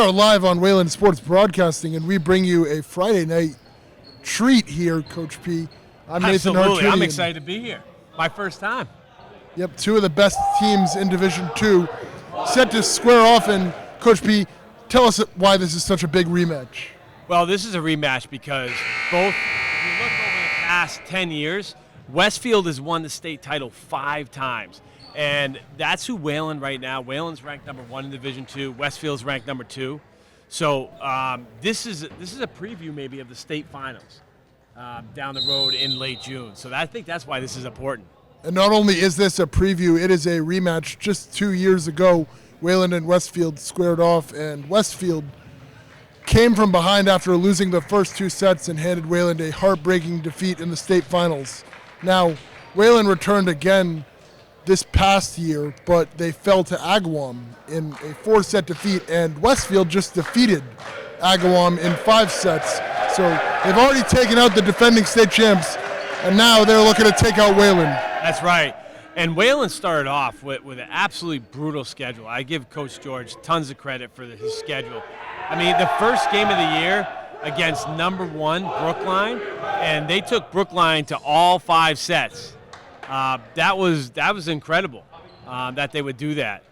are live on Wayland Sports Broadcasting, and we bring you a Friday night treat here, Coach P. I'm Nathan Absolutely. Hartunian. I'm excited to be here. My first time. Yep, two of the best teams in Division II set to square off. And Coach P, tell us why this is such a big rematch. Well, this is a rematch because both, if you look over the past 10 years, Westfield has won the state title 5 times. And that's who Wayland right now. Wayland's ranked number 1 in Division II. Westfield's ranked number 2. So this is a preview maybe of the state finals down the road in late June. So I think that's why this is important. And not only is this a preview, it is a rematch. Just 2 years ago, Wayland and Westfield squared off, and Westfield came from behind after losing the first 2 sets and handed Wayland a heartbreaking defeat in the state finals. Now, Wayland returned again this past year, but they fell to Agawam in a 4-set defeat, and Westfield just defeated Agawam in 5 sets. So they've already taken out the defending state champs, and now they're looking to take out Wayland. That's right. And Wayland started off with an absolutely brutal schedule. I give Coach George tons of credit for his schedule. I mean, the first game of the year against number 1 Brookline, and they took Brookline to all 5 sets. That was incredible that they would do that.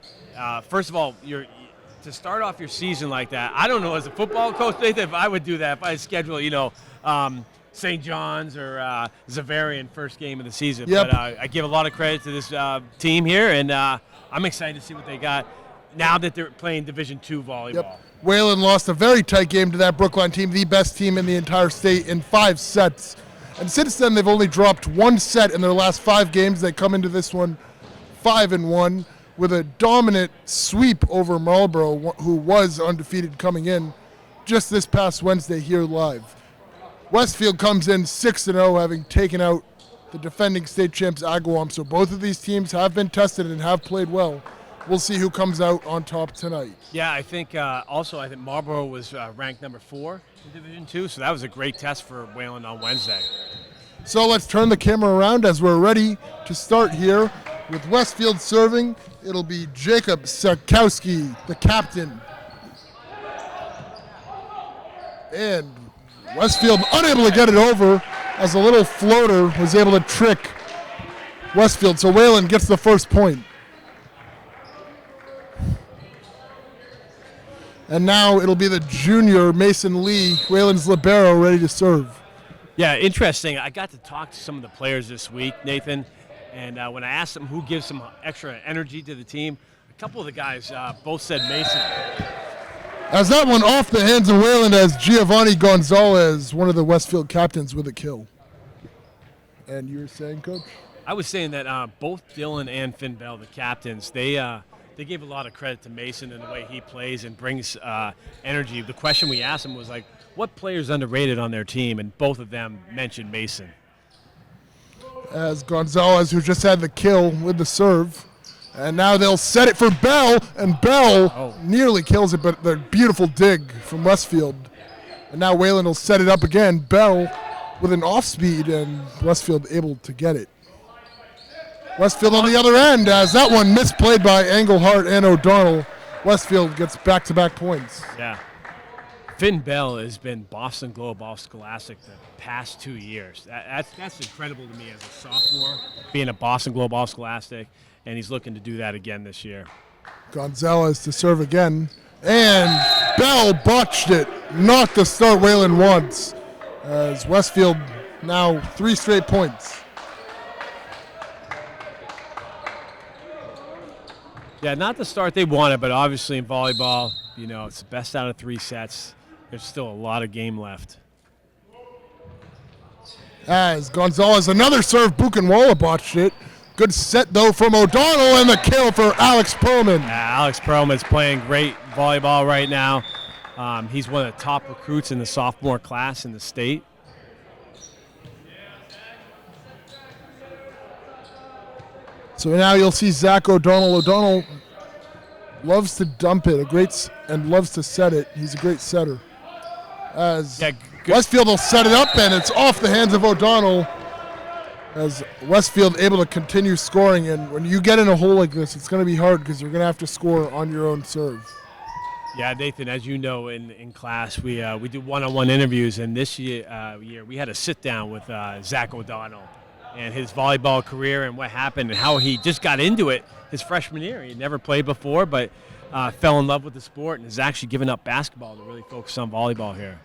First of all, to start off your season like that, I don't know as a football coach, Nathan, if I would do that, if I schedule, St. John's or Zavarian first game of the season. Yep. But I give a lot of credit to this team here, and I'm excited to see what they got now that they're playing Division II volleyball. Yep. Wayland lost a very tight game to that Brookline team, the best team in the entire state, in 5 sets. And since then, they've only dropped 1 set in their last 5 games. They come into this one 5-1 with a dominant sweep over Marlboro, who was undefeated coming in just this past Wednesday here live. Westfield comes in 6-0, having taken out the defending state champs Agawam. So both of these teams have been tested and have played well. We'll see who comes out on top tonight. Yeah, I think Marlboro was ranked number 4 in Division II, so that was a great test for Wayland on Wednesday. So let's turn the camera around as we're ready to start here with Westfield serving. It'll be Jacob Sakowski, the captain. And Westfield unable to get it over as a little floater was able to trick Westfield. So Wayland gets the first point. And now it'll be the junior Mason Lee, Wayland's libero, ready to serve. Yeah, interesting. I got to talk to some of the players this week, Nathan, and when I asked them who gives some extra energy to the team, a couple of the guys both said Mason. As that one off the hands of Wayland as Giovanni Gonzalez, one of the Westfield captains, with a kill. And you were saying, Coach? I was saying that both Dylan and Finn Bell, the captains, they gave a lot of credit to Mason and the way he plays and brings energy. The question we asked him was like, what player's underrated on their team? And both of them mentioned Mason. As Gonzalez, who just had the kill with the serve. And now they'll set it for Bell, and Bell nearly kills it, but the beautiful dig from Westfield. And now Wayland will set it up again. Bell with an off speed, and Westfield able to get it. Westfield on the other end, as that one misplayed by Engelhart and O'Donnell. Westfield gets back-to-back points. Yeah. Finn Bell has been Boston Globe All-Scholastic the past 2 years. That's incredible to me as a sophomore, being a Boston Globe All-Scholastic, and he's looking to do that again this year. Gonzalez to serve again, and Bell botched it. Not the start Wayland wants, as Westfield now 3 straight points. Yeah, not the start they wanted, but obviously in volleyball, it's the best out of 3 sets. There's still a lot of game left. As Gonzalez, another serve, Buchenwald botched it. Good set, though, from O'Donnell, and the kill for Alex Perlman. Yeah, Alex Perlman's playing great volleyball right now. He's one of the top recruits in the sophomore class in the state. So now you'll see Zach O'Donnell. O'Donnell loves to dump it, and loves to set it. He's a great setter. As Westfield will set it up, and it's off the hands of O'Donnell. As Westfield able to continue scoring, and when you get in a hole like this, it's going to be hard because you're going to have to score on your own serve. Yeah, Nathan, as you know, in class, we do one-on-one interviews, and this year we had a sit-down with Zach O'Donnell and his volleyball career and what happened and how he just got into it his freshman year. He had never played before, but fell in love with the sport and has actually given up basketball to really focus on volleyball here.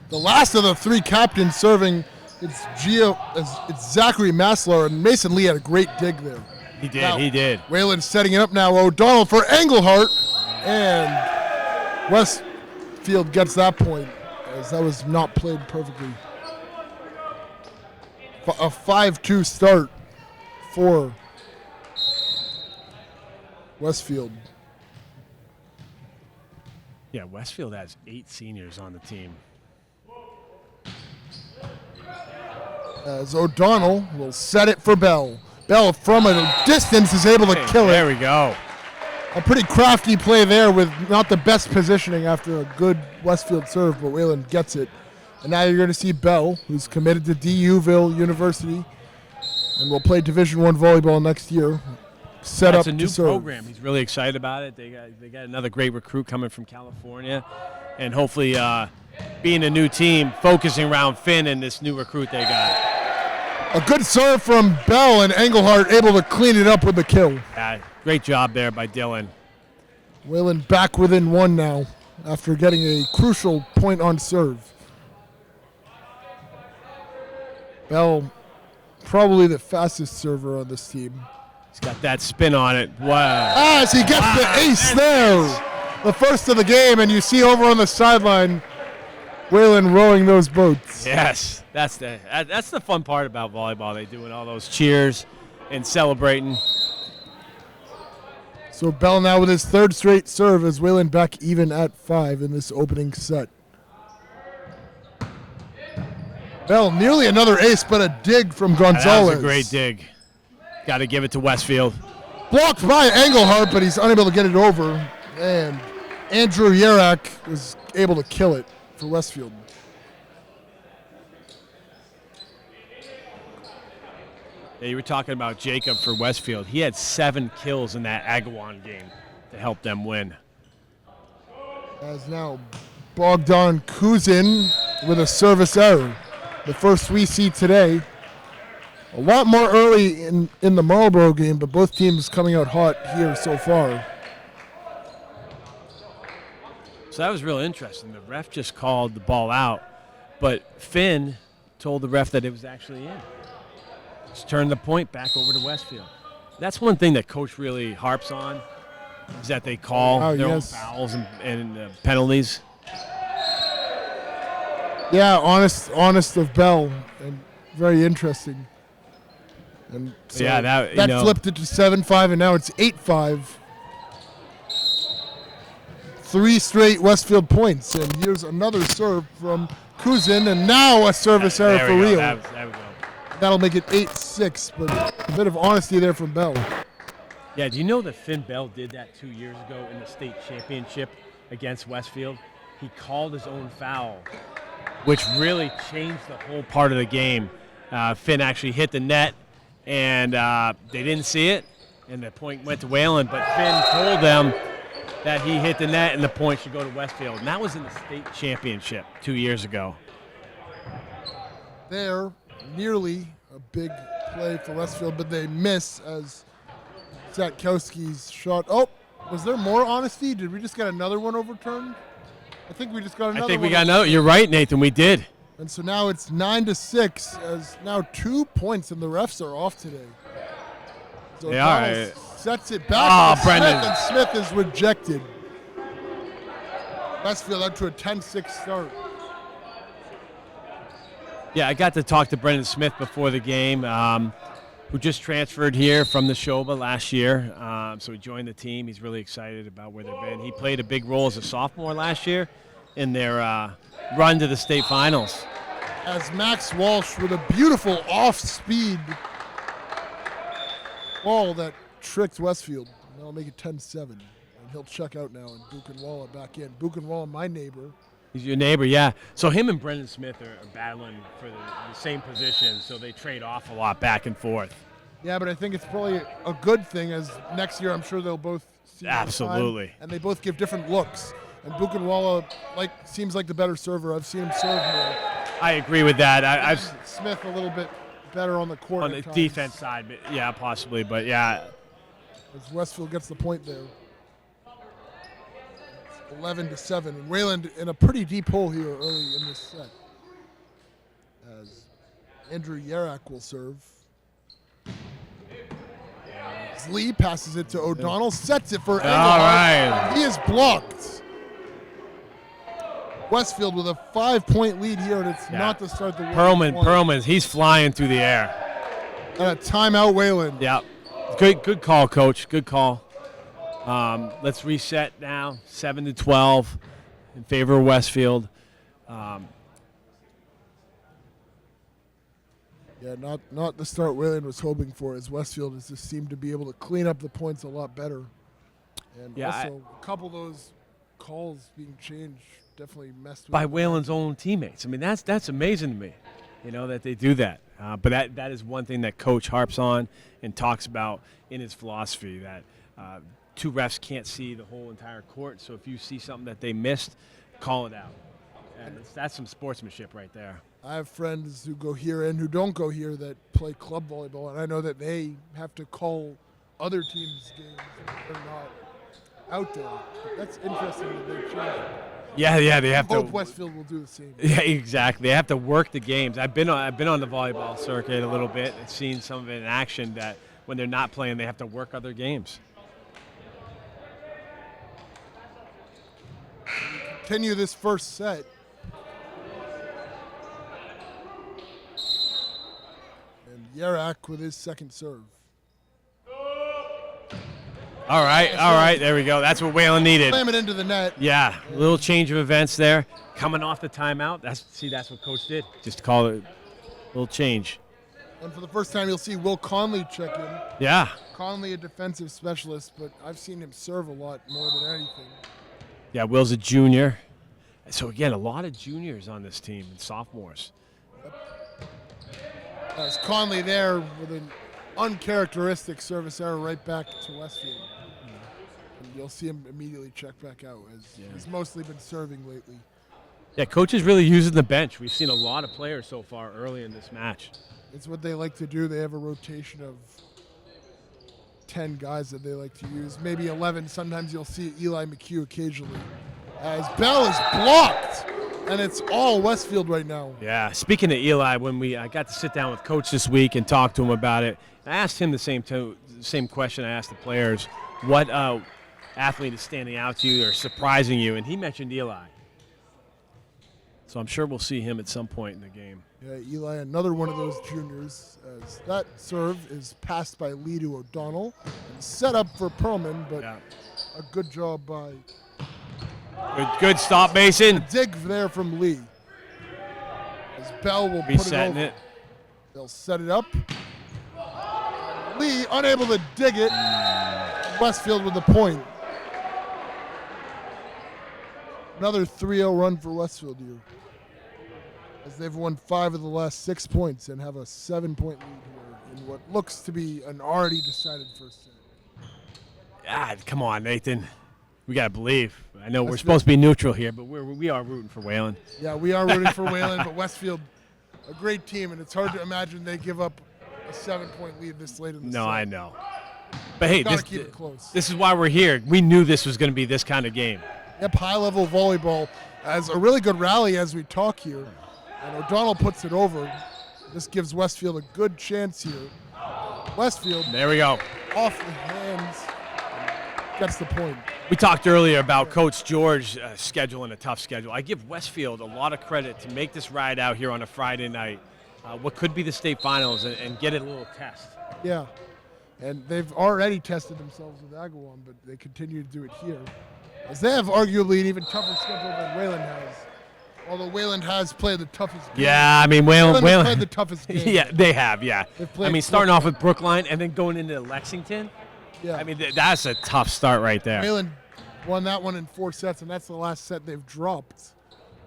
The last of the three captains serving, it's Zachary Maslow, and Mason Lee had a great dig there. He did. Whalen setting it up now. O'Donnell for Engelhart, and Westfield gets that point, as that was not played perfectly. A 5-2 start for Westfield. Yeah, Westfield has 8 seniors on the team. As O'Donnell will set it for Bell. Bell from a distance is able to kill it. There we go. A pretty crafty play there with not the best positioning after a good Westfield serve, but Whalen gets it. And now you're going to see Bell, who's committed to DUville University and will play Division I volleyball next year. Set up It's a new to serve. program. He's really excited about it. They got another great recruit coming from California, and hopefully being a new team, focusing around Finn and this new recruit they got. A good serve from Bell, and Engelhart able to clean it up with the kill. Yeah, great job there by Dylan. Whalen back within one now after getting a crucial point on serve. Bell, probably the fastest server on this team. He's got that spin on it. Wow. As he gets the ace there, the first of the game, and you see over on the sideline, Whalen rowing those boats. Yes, that's the fun part about volleyball. They doing all those cheers and celebrating. So Bell now with his third straight serve as Whalen back even at 5 in this opening set. Bell nearly another ace, but a dig from Gonzalez. That was a great dig. Got to give it to Westfield. Blocked by Engelhart, but he's unable to get it over. And Andrew Yarak was able to kill it for Westfield. Yeah, you were talking about Jacob for Westfield. He had 7 kills in that Agawam game to help them win. As now Bogdan Kuzin with a service error. The first we see today. A lot more early in the Marlboro game, but both teams coming out hot here so far. So that was real interesting. The ref just called the ball out, but Finn told the ref that it was actually in. Just turned the point back over to Westfield. That's one thing that Coach really harps on, is that they call their own fouls and penalties. Yeah, honest of Bell, and very interesting. And so yeah, that flipped it to 7-5, and now it's 8-5. 3 straight Westfield points, and here's another serve from Kuzin, and now a service error for Rio. There we go. That'll make it 8-6, but a bit of honesty there from Bell. Yeah, do you know that Finn Bell did that 2 years ago in the state championship against Westfield? He called his own foul, which really changed the whole part of the game. Finn actually hit the net, and they didn't see it, and the point went to Whalen, but Finn told them that he hit the net and the point should go to Westfield. And that was in the state championship 2 years ago. There, nearly a big play for Westfield, but they miss as Zatkowski's shot. Oh, was there more honesty? Did we just get another one overturned? I think we just got another one. I think we got another. You're right, Nathan. We did. And so now it's 9-6 as now 2 points and the refs are off today. So they are. Sets it back to Brendan. Smith, and Smith is rejected. Westfield up to a 10-6 start. Yeah, I got to talk to Brendan Smith before the game, who just transferred here from the Neshoba last year. So he joined the team. He's really excited about where they've been. He played a big role as a sophomore last year in their run to the state finals. As Max Walsh with a beautiful off-speed ball that tricked Westfield. That'll make it 10-7. And he'll check out now, and Buchenwald back in. Buchenwald, my neighbor. He's your neighbor, yeah. So him and Brendan Smith are battling for the same position, so they trade off a lot back and forth. Yeah, but I think it's probably a good thing, as next year I'm sure they'll both see Absolutely. time, and they both give different looks. And Buchenwald seems like the better server. I've seen him serve more. I agree with that. I've Smith a little bit better on the court. on the defense side, but yeah, possibly. But yeah, as Westfield gets the point there. It's 11-7, and Wayland in a pretty deep hole here early in this set. As Andrew Yarak will serve. As Lee passes it to O'Donnell, sets it for Engelhardt. all right. He is blocked. Westfield with a 5-point lead here, and it's not to start the Perlman, he's flying through the air. And a timeout, Wayland. Yeah, good call, Coach. Good call. Let's reset now. 7-12 in favor of Westfield. Yeah, not the start Wayland was hoping for, as Westfield has just seemed to be able to clean up the points a lot better. And also, a couple of those calls being changed definitely messed with by Wayland's own teammates. I mean, that's amazing to me, that they do that. But that is one thing that Coach harps on and talks about in his philosophy, that two refs can't see the whole entire court. So if you see something that they missed, call it out. And that's some sportsmanship right there. I have friends who go here and who don't go here that play club volleyball, and I know that they have to call other teams' games if they're not out there. But that's interesting that they change it. Yeah, they have I to. hope Westfield will do the same. Yeah, exactly. They have to work the games. I've been on the volleyball circuit a little bit and seen some of it in action, that when they're not playing, they have to work other games. Continue this first set. And Yarak with his second serve. All right, there we go. That's what Wayland needed. Slam it into the net. Yeah, a little change of events there. Coming off the timeout. That's what Coach did. Just call it a little change. And for the first time, you'll see Will Conley check in. Yeah. Conley, a defensive specialist, but I've seen him serve a lot more than anything. Yeah, Will's a junior. So, again, a lot of juniors on this team and sophomores. As Conley there with an uncharacteristic service error right back to Westfield. And you'll see him immediately check back out, as he's mostly been serving lately. Yeah, Coach is really using the bench. We've seen a lot of players so far early in this match. It's what they like to do. They have a rotation of 10 guys that they like to use, maybe 11. Sometimes you'll see Eli McHugh occasionally. As Bell is blocked, and it's all Westfield right now. Yeah, speaking of Eli, when I got to sit down with Coach this week and talk to him about it, I asked him the same question I asked the players. What athlete is standing out to you or surprising you? And he mentioned Eli. So I'm sure we'll see him at some point in the game. Yeah, Eli, another one of those juniors. As that serve is passed by Lee to O'Donnell and set up for Perlman, but a good job by. Good stop, Mason. Dig there from Lee. As Bell will put it over. It. They'll set it up. Lee unable to dig it. Westfield with the point. Another 3-0 run for Westfield here, as they've won 5 of the last 6 points and have a 7-point lead here in what looks to be an already decided first set. Come on, Nathan. We got to believe. I know we're supposed to be neutral here, but we are rooting for Wayland. Yeah, we are rooting for Wayland, but Westfield, a great team, and it's hard to imagine they give up a 7-point lead this late in the set. No, I know. But hey, keep it close. This is why we're here. We knew this was going to be this kind of game. Yep, high-level volleyball as a really good rally as we talk here. And O'Donnell puts it over. This gives Westfield a good chance here. Westfield. There we go. Off the hands. Gets the point. We talked earlier about Coach George scheduling a tough schedule. I give Westfield a lot of credit to make this ride out here on a Friday night, what could be the state finals, and get it a little test. Yeah, and they've already tested themselves with Agawam, but they continue to do it here, as they have arguably an even tougher schedule than Wayland has. Although Wayland has played the toughest game. Yeah, I mean, Wayland played the toughest game. Yeah, they have, yeah. I mean, starting off with Brookline and then going into Lexington. Yeah. I mean, that's a tough start right there. Wayland won that one in 4 sets, and that's the last set they've dropped.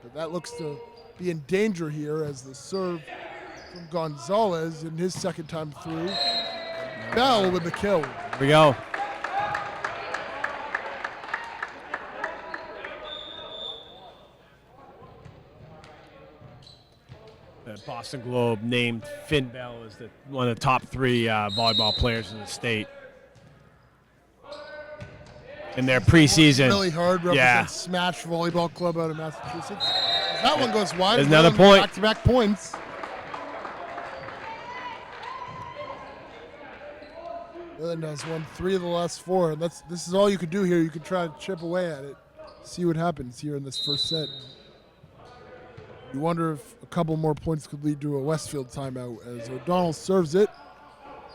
But that looks to be in danger here, as the serve from Gonzalez in his second time through. Bell with the kill. Here we go. The Boston Globe named Finn Bell as one of the top 3 volleyball players in the state. In their preseason. Really hard. Represents Smash Volleyball Club out of Massachusetts. That one goes wide. There's another point. Back-to-back points. Wayland has won 3 of the last 4. And this is all you can do here. You can try to chip away at it. See what happens here in this first set. You wonder if a couple more points could lead to a Westfield timeout as O'Donnell serves it.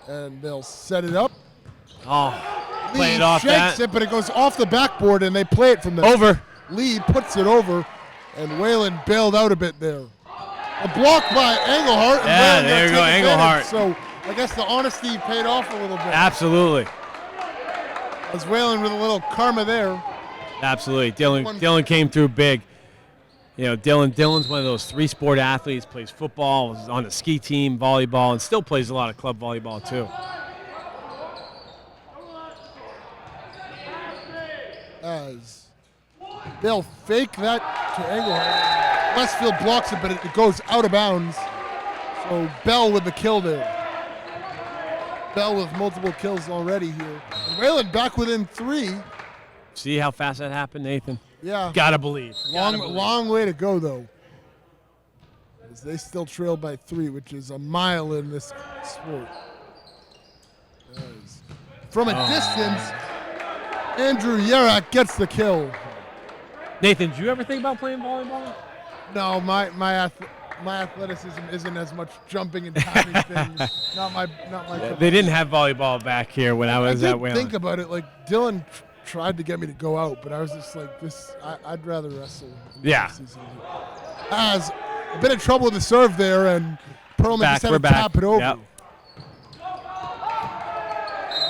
And they'll set it up. Oh. Lee Play it off shakes it, but it goes off the backboard, and they play it from the over. Lee puts it over, and Wayland bailed out a bit there. A block by Engelhardt. Yeah, there you go, Engelhardt. So I guess the honesty paid off a little bit. Absolutely. As Wayland with a little karma there. Absolutely. Dylan came through big. You know, Dylan's one of those 3-sport athletes, plays football, was on the ski team, volleyball, and still plays a lot of club volleyball too. As they'll fake that to Engelhardt. Westfield blocks it, but it goes out of bounds. So Bell with the kill there. Bell with multiple kills already here. And Wayland back within 3. See how fast that happened, Nathan? Yeah. Gotta believe. Long way to go, though. As they still trail by 3, which is a mile in this sport. As from a distance, Andrew Yarak gets the kill. Nathan, did you ever think about playing volleyball? No, my athleticism isn't as much jumping and tapping things. Not my. They didn't have volleyball back here when I was at Wayland. Think about it. Like Dylan tried to get me to go out, but I was just like this. I'd rather wrestle. Yeah. As a bit of trouble with the serve there, and Perlman just had to tap it over. Yep.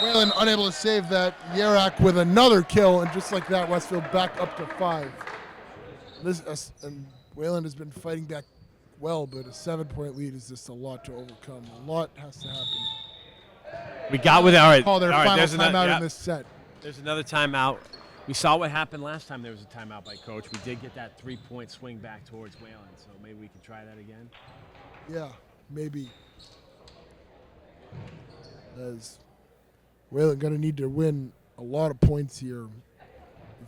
Wayland unable to save that. Yarak with another kill, and just like that, Westfield back up to 5. And Wayland has been fighting back well, but a 7-point lead is just a lot to overcome. A lot has to happen. We got with it. All right. Call their final timeout in this set. There's another timeout. We saw what happened last time there was a timeout by Coach. We did get that 3-point swing back towards Wayland, so maybe we can try that again. Yeah, maybe. As Wayland going to need to win a lot of points here.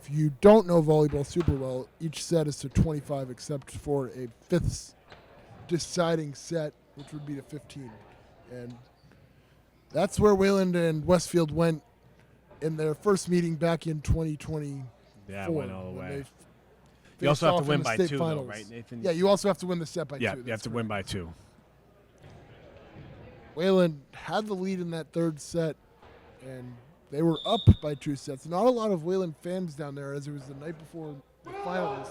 If you don't know volleyball super well, each set is to 25 except for a 5th deciding set, which would be to 15. And that's where Wayland and Westfield went in their first meeting back in 2020. Yeah, went all the way. You also have to win by 2, though, right, Nathan? Yeah, you also have to win the set by 2. Yeah, you have to win by 2. Wayland had the lead in that 3rd set, and they were up by 2 sets. Not a lot of Wayland fans down there, as it was the night before the finals.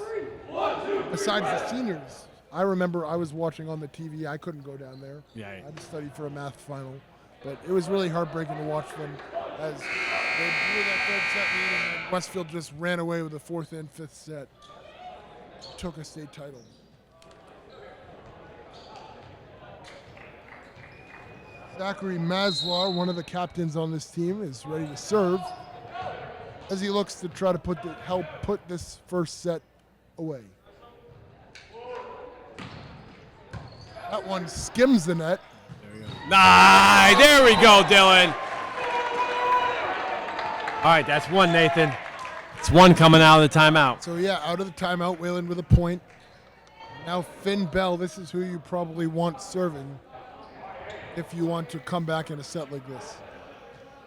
Besides the seniors, I remember I was watching on the TV. I couldn't go down there. Yeah. I had to study for a math final. But it was really heartbreaking to watch them as they blew that 3rd set lead, and Westfield just ran away with the 4th and 5th set. Took a state title. Zachary Maslar, one of the captains on this team, is ready to serve as he looks to try to help put this first set away. That one skims the net. There we go, Dylan. All right, that's 1, Nathan. It's 1 coming out of the timeout. So, yeah, out of the timeout, Wayland with a point. Now Finn Bell, this is who you probably want serving if you want to come back in a set like this.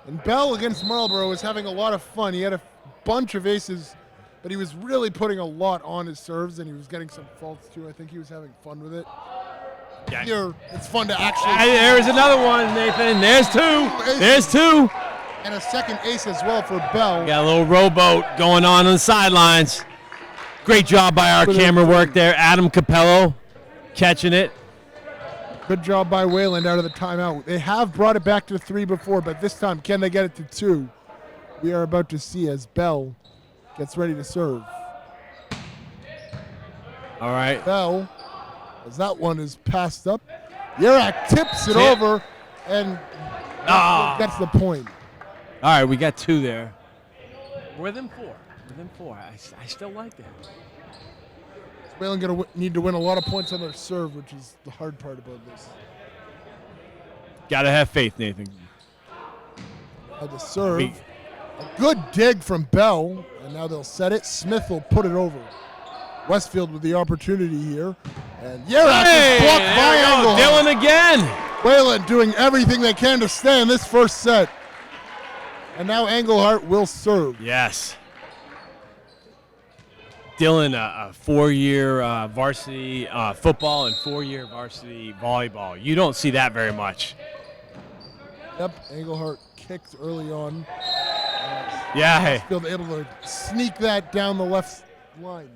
And Bell against Marlborough is having a lot of fun. He had a bunch of aces, but he was really putting a lot on his serves, and he was getting some faults too. I think he was having fun with it. Yeah. Here, it's fun to actually... There's another one, Nathan. There's 2. There's 2. And a second ace as well for Bell. Got a little rowboat going on the sidelines. Great job by our camera work there. Adam Capello catching it. Good job by Wayland out of the timeout. They have brought it back to 3 before, but this time, can they get it to 2? We are about to see as Bell gets ready to serve. All right. Bell, as that one is passed up. Yarak tips it over and gets the point. All right, we got 2 there. We're within 4. I still like that. Wayland going to need to win a lot of points on their serve, which is the hard part about this. Gotta have faith, Nathan. Now the serve. A good dig from Bell, and now they'll set it. Smith will put it over. Westfield with the opportunity here. And Yerak is blocked by Engelhart. Dylan again. Wayland doing everything they can to stay in this first set. And now Engelhart will serve. Yes. Dylan, a 4-year varsity football and 4-year varsity volleyball. You don't see that very much. Yep, Engelhart kicked early on. Yeah, hey. Westfield able to sneak that down the left line.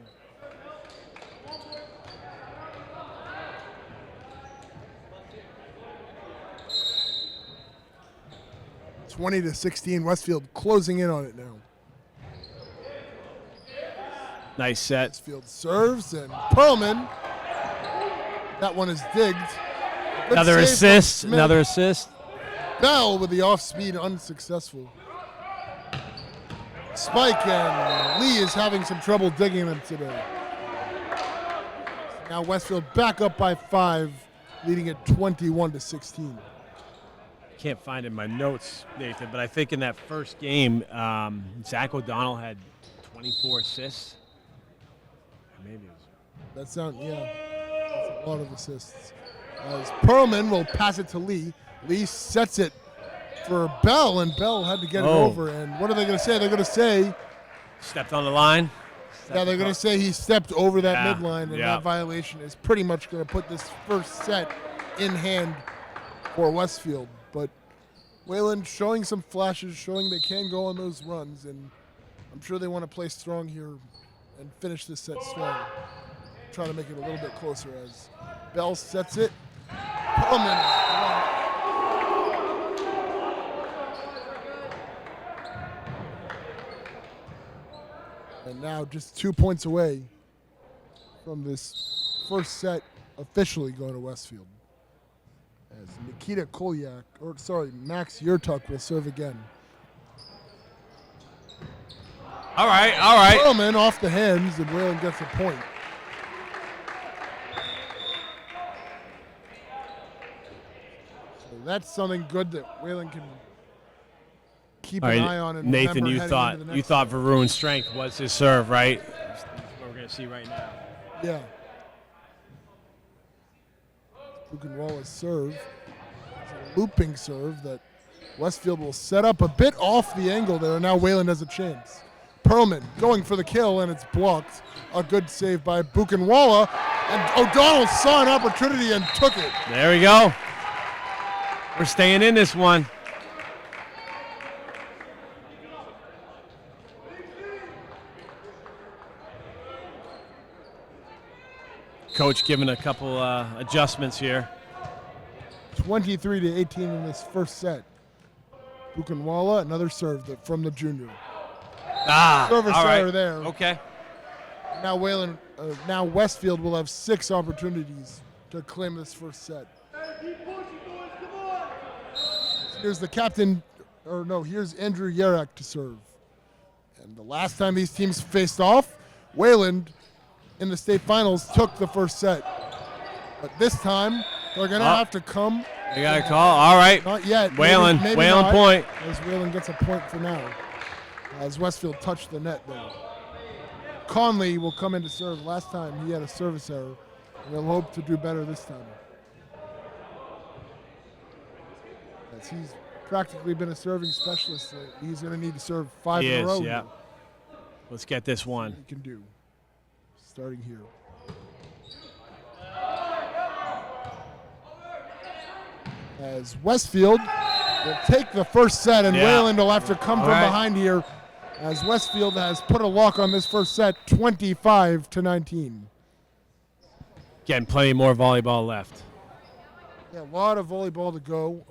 (20-16), Westfield closing in on it now. Nice set. Westfield serves, and Perlman. That one is digged. Another assist. Another assist. Bell with the off speed, unsuccessful. Spike, and Lee is having some trouble digging them today. Now Westfield back up by 5, leading at 21-16. Can't find in my notes, Nathan, but I think in that first game, Zach O'Donnell had 24 assists. Maybe it was. That's a lot of assists. As Perlman will pass it to Lee. Lee sets it for Bell, and Bell had to get it over. And what are they going to say? They're going to say stepped on the line. They're going to say he stepped over that midline, and that violation is pretty much going to put this first set in hand for Westfield. But Wayland showing some flashes, showing they can go on those runs, and I'm sure they want to play strong here and finish this set strong. Try to make it a little bit closer as Bell sets it. Perlman. And now just 2 points away from this first set officially going to Westfield. As Max Yurtuk will serve again. All right. Perlman off the hands, and Wayland gets a point. So that's something good that Wayland can keep an eye on. And Nathan, you thought Varun's strength was his serve, right? That's what we're going to see right now. Yeah. Buchenwald's serve. It's a looping serve that Westfield will set up a bit off the angle there. Now Wayland has a chance. Perlman going for the kill, and it's blocked. A good save by Buchenwald, and O'Donnell saw an opportunity and took it. There we go. We're staying in this one. Coach giving a couple adjustments here. 23-18 in this first set. Buchenwald, another serve from the junior. Service error there. Okay. Now now Westfield will have 6 opportunities to claim this first set. Here's the captain, here's Andrew Yerak to serve. And the last time these teams faced off, Wayland in the state finals took the first set. But this time, they're going to have to come. They got a call. All right. Not yet. Wayland point. As Wayland gets a point for now. As Westfield touched the net there. Conley will come in to serve. Last time he had a service error. And they'll hope to do better this time. As he's practically been a serving specialist, he's going to need to serve 5 in a row. Yeah. Let's get this one. He can do. Starting here. As Westfield will take the first set, and Wayland will have to come from behind here, as Westfield has put a lock on this first set, 25-19. Getting plenty more volleyball left. Yeah, a lot of volleyball to go.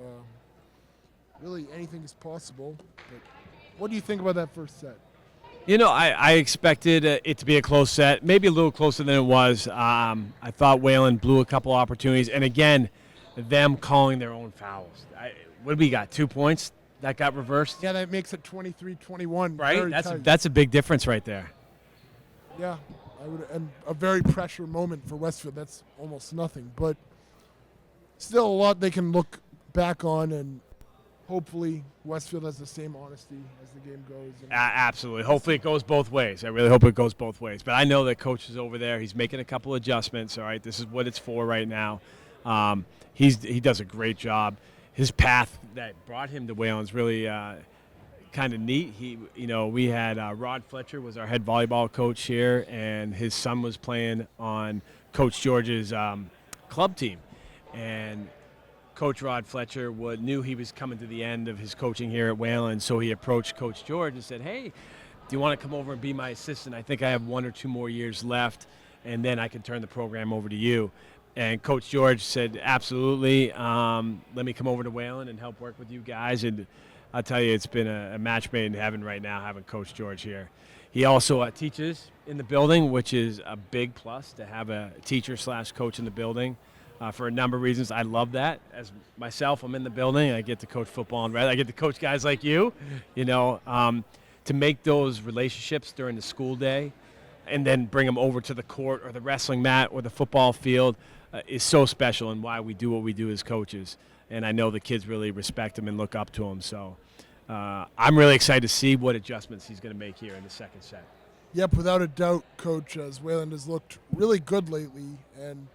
Really, anything is possible. But what do you think about that first set? You know, I expected it to be a close set, maybe a little closer than it was. I thought Wayland blew a couple opportunities, and again, them calling their own fouls. What did we got? 2 points that got reversed? Yeah, that makes it 23-21. Right? That's a big difference right there. Yeah. And a very pressure moment for Westfield. That's almost nothing, but still a lot they can look back on, and hopefully Westfield has the same honesty as the game goes. Absolutely. Hopefully it goes both ways. I really hope it goes both ways. But I know that coach is over there. He's making a couple adjustments. All right, this is what it's for right now. He does a great job. His path that brought him to Wayland is really kind of neat. We had Rod Fletcher was our head volleyball coach here, and his son was playing on Coach George's club team, and Coach Rod Fletcher knew he was coming to the end of his coaching here at Wayland, so he approached Coach George and said, "Hey, do you want to come over and be my assistant? I think I have 1 or 2 more years left, and then I can turn the program over to you." And Coach George said, "Absolutely. Let me come over to Wayland and help work with you guys." And I'll tell you, it's been a match made in heaven right now having Coach George here. He also teaches in the building, which is a big plus to have a teacher/coach in the building. For a number of reasons. I love that. As myself, I'm in the building. I get to coach football and I get to coach guys like you, to make those relationships during the school day and then bring them over to the court or the wrestling mat or the football field is so special, and why we do what we do as coaches. And I know the kids really respect him and look up to him. So I'm really excited to see what adjustments he's going to make here in the second set. Yep, without a doubt, Coach, as Wayland has looked really good lately. And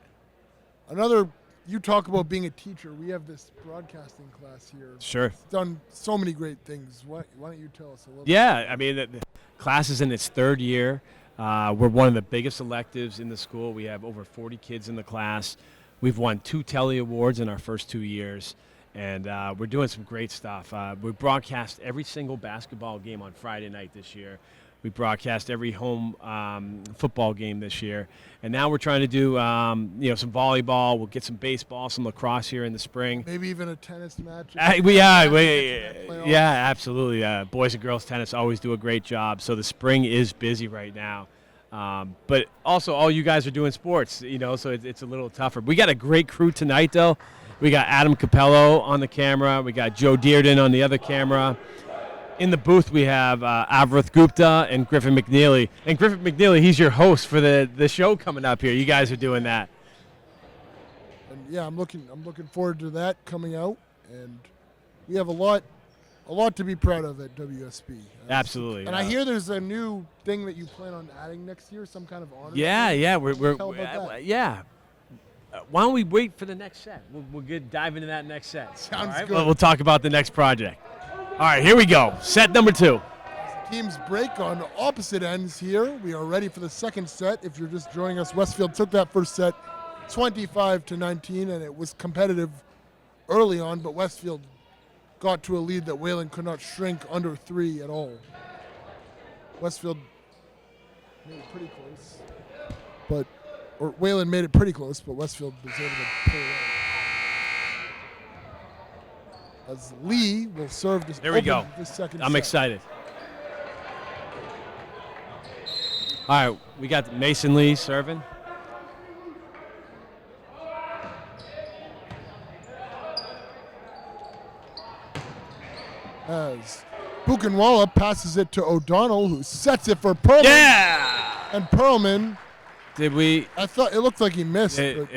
you talk about being a teacher. We have this broadcasting class here. Sure. It's done so many great things. Why don't you tell us a little bit? Yeah, I mean, the class is in its 3rd year. We're one of the biggest electives in the school. We have over 40 kids in the class. We've won 2 Telly Awards in our first 2 years, and we're doing some great stuff. We broadcast every single basketball game on Friday night this year. We broadcast every home football game this year. And now we're trying to do some volleyball. We'll get some baseball, some lacrosse here in the spring. Maybe even a tennis match. Yeah, absolutely. Boys and girls tennis always do a great job. So the spring is busy right now. But also all you guys are doing sports, so it's a little tougher. We got a great crew tonight, though. We got Adam Capello on the camera. We got Joe Dearden on the other camera. In the booth, we have Avrath Gupta and Griffin McNeely. And Griffin McNeely, he's your host for the show coming up here. You guys are doing that. And yeah, I'm looking forward to that coming out. And we have a lot to be proud of at WSB. Absolutely. And I hear there's a new thing that you plan on adding next year, some kind of honor. Yeah. Yeah. Why don't we wait for the next set? We'll dive into that next set. Sounds good. We'll talk about the next project. All right, here we go. Set number 2. Teams break on opposite ends here. We are ready for the second set. If you're just joining us, Westfield took that first set 25-19, and it was competitive early on, but Westfield got to a lead that Wayland could not shrink under 3 at all. Westfield made it pretty close, Wayland made it pretty close, but Westfield was able to pull away. As Lee will serve this. There we go. This second I'm set. excited. All right, we got Mason Lee serving. As Buchenwala passes it to O'Donnell, who sets it for Perlman. Yeah! And Perlman. I thought it looked like he missed. But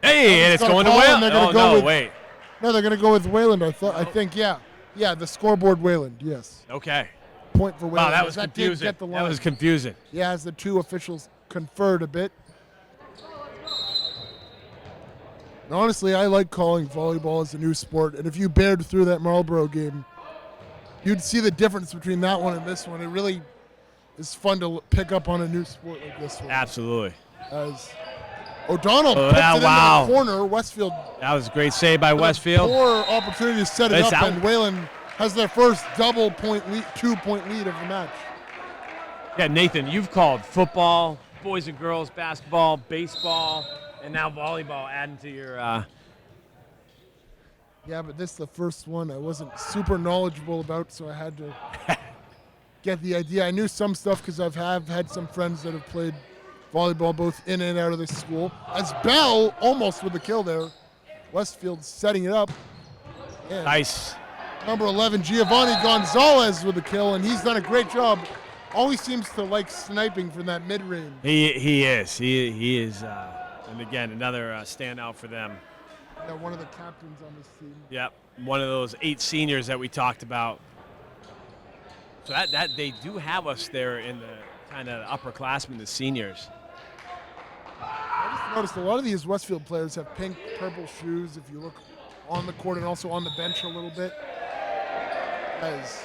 hey, and it's going to Wayland. Wait. No, they're going to go with Wayland. I think, yeah. Yeah, the scoreboard Wayland, yes. Okay. Point for Wayland. Wow, that was confusing. That was confusing. Yeah, as the 2 officials conferred a bit. And honestly, I like calling volleyball as a new sport. And if you bared through that Marlboro game, you'd see the difference between that one and this one. It really is fun to pick up on a new sport like this one. Absolutely. As O'Donnell puts it into the corner. Westfield. That was a great save by Westfield. Poor opportunity to set it up, and Wayland has their first 2-point lead of the match. Yeah, Nathan, you've called football, boys and girls basketball, baseball, and now volleyball adding to your. Yeah, but this is the first one I wasn't super knowledgeable about, so I had to get the idea. I knew some stuff because I've had some friends that have played volleyball both in and out of this school. As Bell almost with the kill there. Westfield setting it up. And nice. Number 11, Giovanni Gonzalez with the kill, and he's done a great job always seems to like sniping from that mid-range. He is. He is. And again, another standout for them. Yeah, one of the captains on this team. Yep, one of those 8 seniors that we talked about. So that they do have us there in the kind of upperclassmen, the seniors. I just noticed a lot of these Westfield players have pink, purple shoes. If you look on the court and also on the bench a little bit, as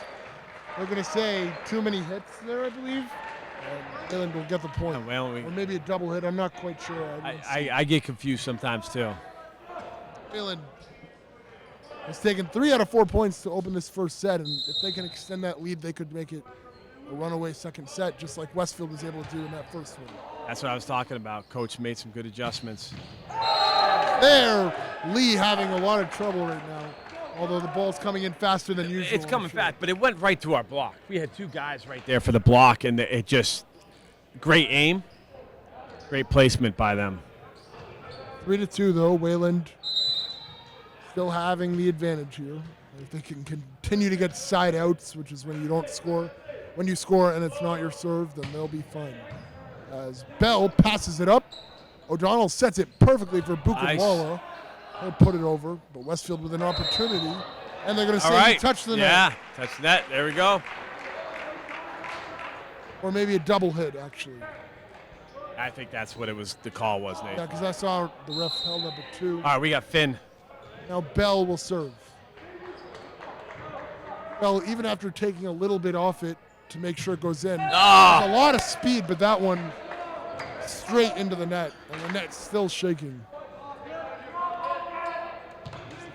they're going to say too many hits there, I believe. And Wayland will get the point. Yeah, well, or maybe a double hit. I'm not quite sure. I get confused sometimes too. Wayland has taken 3 out of 4 points to open this first set, and if they can extend that lead, they could make it a runaway second set, just like Westfield was able to do in that first one. That's what I was talking about. Coach made some good adjustments. There, Lee having a lot of trouble right now, although the ball's coming in faster than usual. It's coming fast, but it went right to our block. We had 2 guys right there for the block, and it just great aim, great placement by them. 3-2 though. Wayland still having the advantage here. If they can continue to get side outs, which is when you don't score, when you score and it's not your serve, then they'll be fine. As Bell passes it up, O'Donnell sets it perfectly for Buchenwala. He'll put it over, but Westfield with an opportunity, and they're going to say he touched the net. Yeah, touch the net. There we go. Or maybe a double hit, actually. I think that's what it was. The call was, Nate. Yeah, because I saw the ref held up at 2. All right, we got Finn. Now Bell will serve. Bell, even after taking a little bit off it to make sure it goes in, a lot of speed, but that one straight into the net, and the net's still shaking.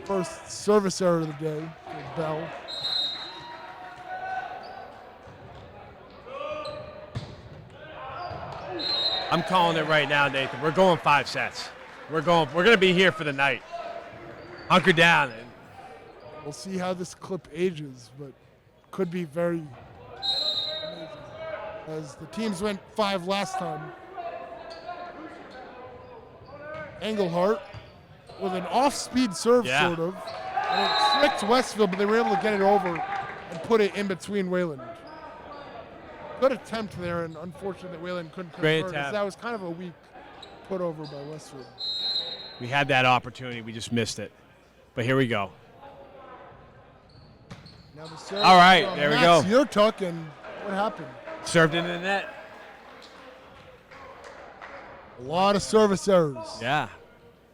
First service error of the day for Bell. I'm calling it right now, Nathan. We're going 5 sets. We're going to be here for the night. Hunker down. We'll see how this clip ages, but could be very amazing. As the teams went 5 last time. Engelhart with an off-speed serve, sort of. And it tricked Westfield, but they were able to get it over and put it in between Wayland. Good attempt there, and unfortunate that Wayland couldn't convert. That was kind of a weak put over by Westfield. We had that opportunity. We just missed it. But here we go. Now the serve. All right, there we go. Yurtuk, and what happened? Served into the net. A lot of service errors. Yeah.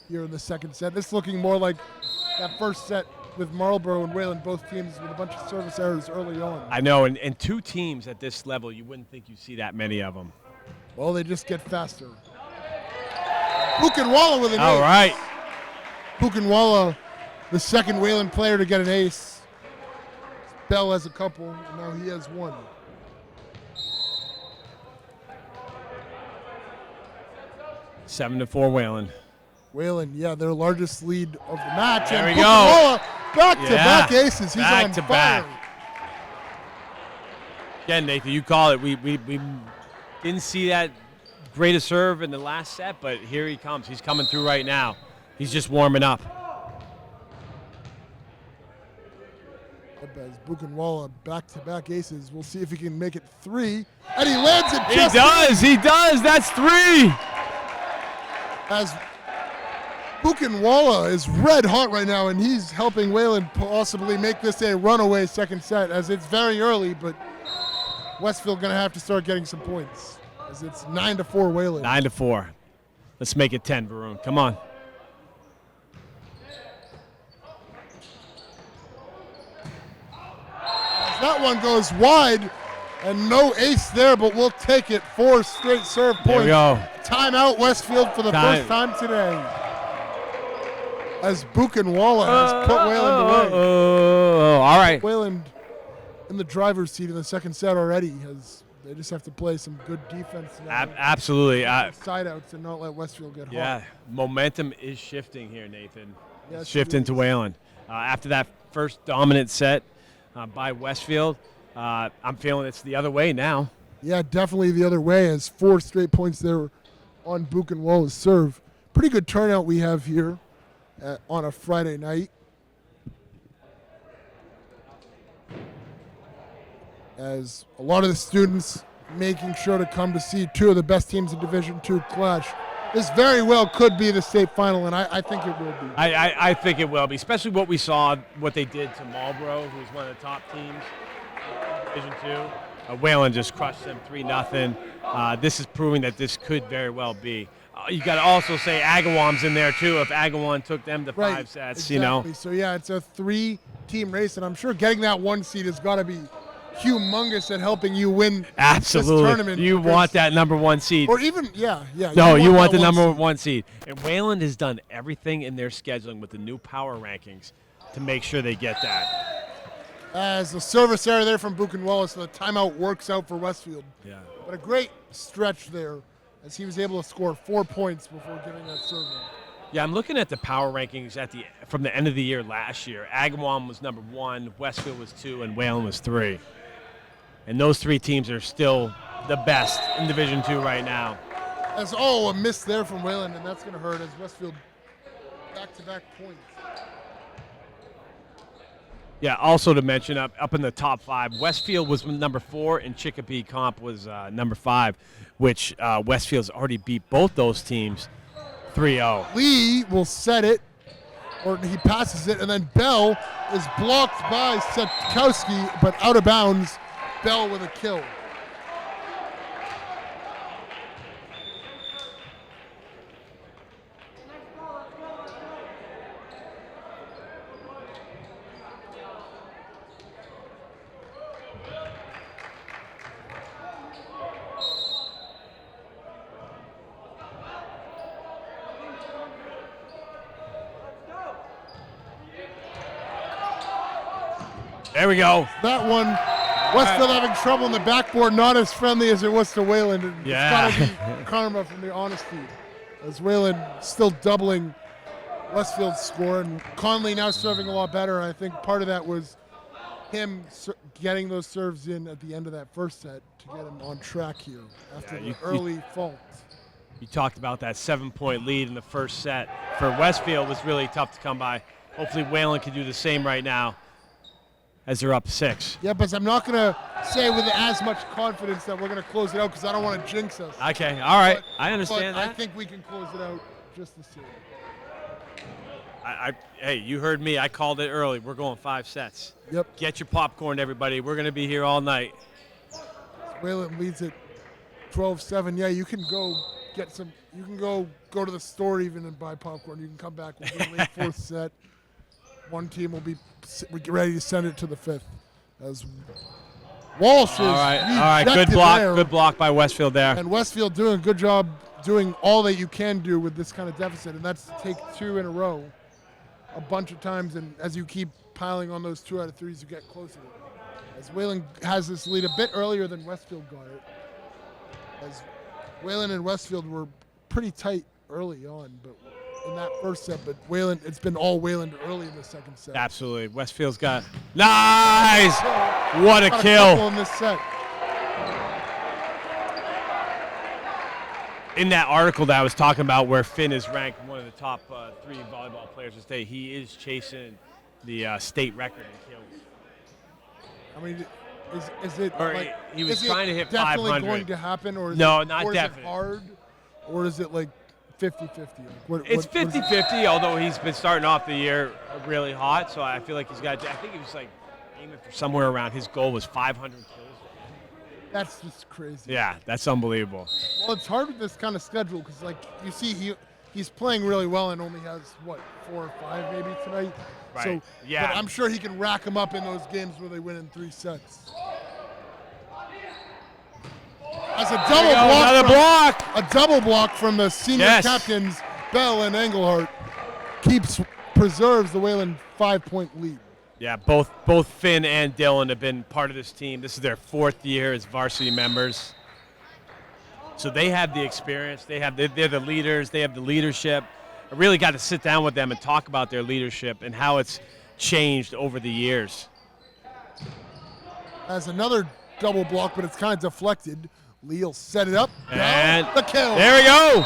Here in the second set. This looking more like that first set with Marlborough and Wayland, both teams with a bunch of service errors early on. I know, and 2 teams at this level, you wouldn't think you'd see that many of them. Well, they just get faster. Buchenwala with an ace. All right. Buchenwala, the second Wayland player to get an ace. Bell has a couple, and now he has 1. Seven to 4 Wayland. Wayland, yeah, their largest lead of the match. There and we Buchenwala, go. back-to-back aces. He's back on to fire. back. Again, Nathan, you call it. We didn't see that great a serve in the last set, but here he comes. He's coming through right now. He's just warming up. As Buchenwala back-to-back aces. We'll see if he can make it 3. And he lands it just He does. That's 3. As Buchenwala is red hot right now, and he's helping Wayland possibly make this a runaway second set, as it's very early, but Westfield going to have to start getting some points, as it's 9-4 Wayland. 9-4. Let's make it 10, Varun. Come on. As that one goes wide, and no ace there, but we'll take it. 4 straight serve points. There we go. Timeout Westfield for the first time today. As Buchenwala has put Wayland away. All right. Wayland in the driver's seat in the second set already. They just have to play some good defense now. Absolutely. Side outs and not let Westfield get hot. Yeah, momentum is shifting here, Nathan. Yes, shifting to Wayland. After that first dominant set by Westfield, I'm feeling it's the other way now. Yeah, definitely the other way, as 4 straight points there on Buchenwala's serve. Pretty good turnout we have here on a Friday night. As a lot of the students making sure to come to see two of the best teams in Division II clash. This very well could be the state final, and I think it will be. I think it will be, especially what we saw, what they did to Marlboro, who's one of the top teams in Division II. Wayland just crushed them 3-0. This is proving that this could very well be. You got to also say Agawam's in there too. If Agawam took them to 5 sets, exactly. you know. So yeah, it's a 3-team race, and I'm sure getting that 1 seed has got to be humongous at helping you win Absolutely. this tournament. You want that number 1 seed. Or even, yeah. No, you want the number 1 seed. And Wayland has done everything in their scheduling with the new power rankings to make sure they get that. As the service error there from Buchenwald, so the timeout works out for Westfield. Yeah. But a great stretch there as he was able to score 4 points before giving that serve. Yeah, I'm looking at the power rankings from the end of the year last year. Agawam was number 1, Westfield was 2, and Wayland was 3. And those 3 teams are still the best in Division II right now. As a miss there from Wayland, and that's going to hurt as Westfield back-to-back points. Yeah, also to mention up in the top 5, Westfield was number 4 and Chicopee Comp was number 5, which Westfield's already beat both those teams 3-0. Lee will set it, or he passes it, and then Bell is blocked by Setkowski, but out of bounds. Bell with a kill. There we go. That one. Westfield having trouble in the backboard, not as friendly as it was to Wayland. And yeah. It's got to be karma from the honesty. As Wayland still doubling Westfield's score, and Conley now serving a lot better. And I think part of that was him getting those serves in at the end of that first set to get him on track here after the early fault. You talked about that 7-point lead in the first set. For Westfield, was really tough to come by. Hopefully Wayland can do the same right now, as they're up 6. Yeah, but I'm not going to say with as much confidence that we're going to close it out because I don't want to jinx us. Okay, all right. I understand but that. I think we can close it out just the same. Hey, you heard me. I called it early. We're going 5 sets. Yep. Get your popcorn, everybody. We're going to be here all night. Wayland leads it 12-7. Yeah, you can go get some. You can go to the store even and buy popcorn. You can come back. We'll be late 4th set. One team will be ready to send it to the 5th. As Walsh is all right. Good block. there. Good block by Westfield there. And Westfield doing a good job doing all that you can do with this kind of deficit, and that's take 2 in a row a bunch of times. And as you keep piling on those 2 out of 3s, you get closer. As Wayland has this lead a bit earlier than Westfield got it. As Wayland and Westfield were pretty tight early on, but in that first set, but Wayland, it's been all Wayland early in the second set. Absolutely. Westfield's got nice. What a Got kill. A couple in this set. In that article that I was talking about where Finn is ranked one of the top 3 volleyball players to stay, he is chasing the state record in kills. I mean, is it Or like, he was is trying it to hit definitely 500. going to happen, or is No, it, not or definite. Is it hard, or is it like 50-50? It's 50-50, although he's been starting off the year really hot, so I feel like he's got, I think he was like aiming for somewhere around, his goal was 500 kills. That's just crazy. Yeah, that's unbelievable. Well, it's hard with this kind of schedule because, like, you see he's playing really well and only has, 4 or 5 maybe tonight? Right, So, yeah. But I'm sure he can rack them up in those games where they win in 3 sets. As a double block from the senior captains, Bell and Engelhardt, preserves the Wayland 5-point lead. Yeah, both Finn and Dylan have been part of this team. This is their 4th year as varsity members. So they have the experience. They're the leaders. They have the leadership. I really got to sit down with them and talk about their leadership and how it's changed over the years. As another double block, but it's kind of deflected. Lee'll set it up. And Bell, the kill. There we go.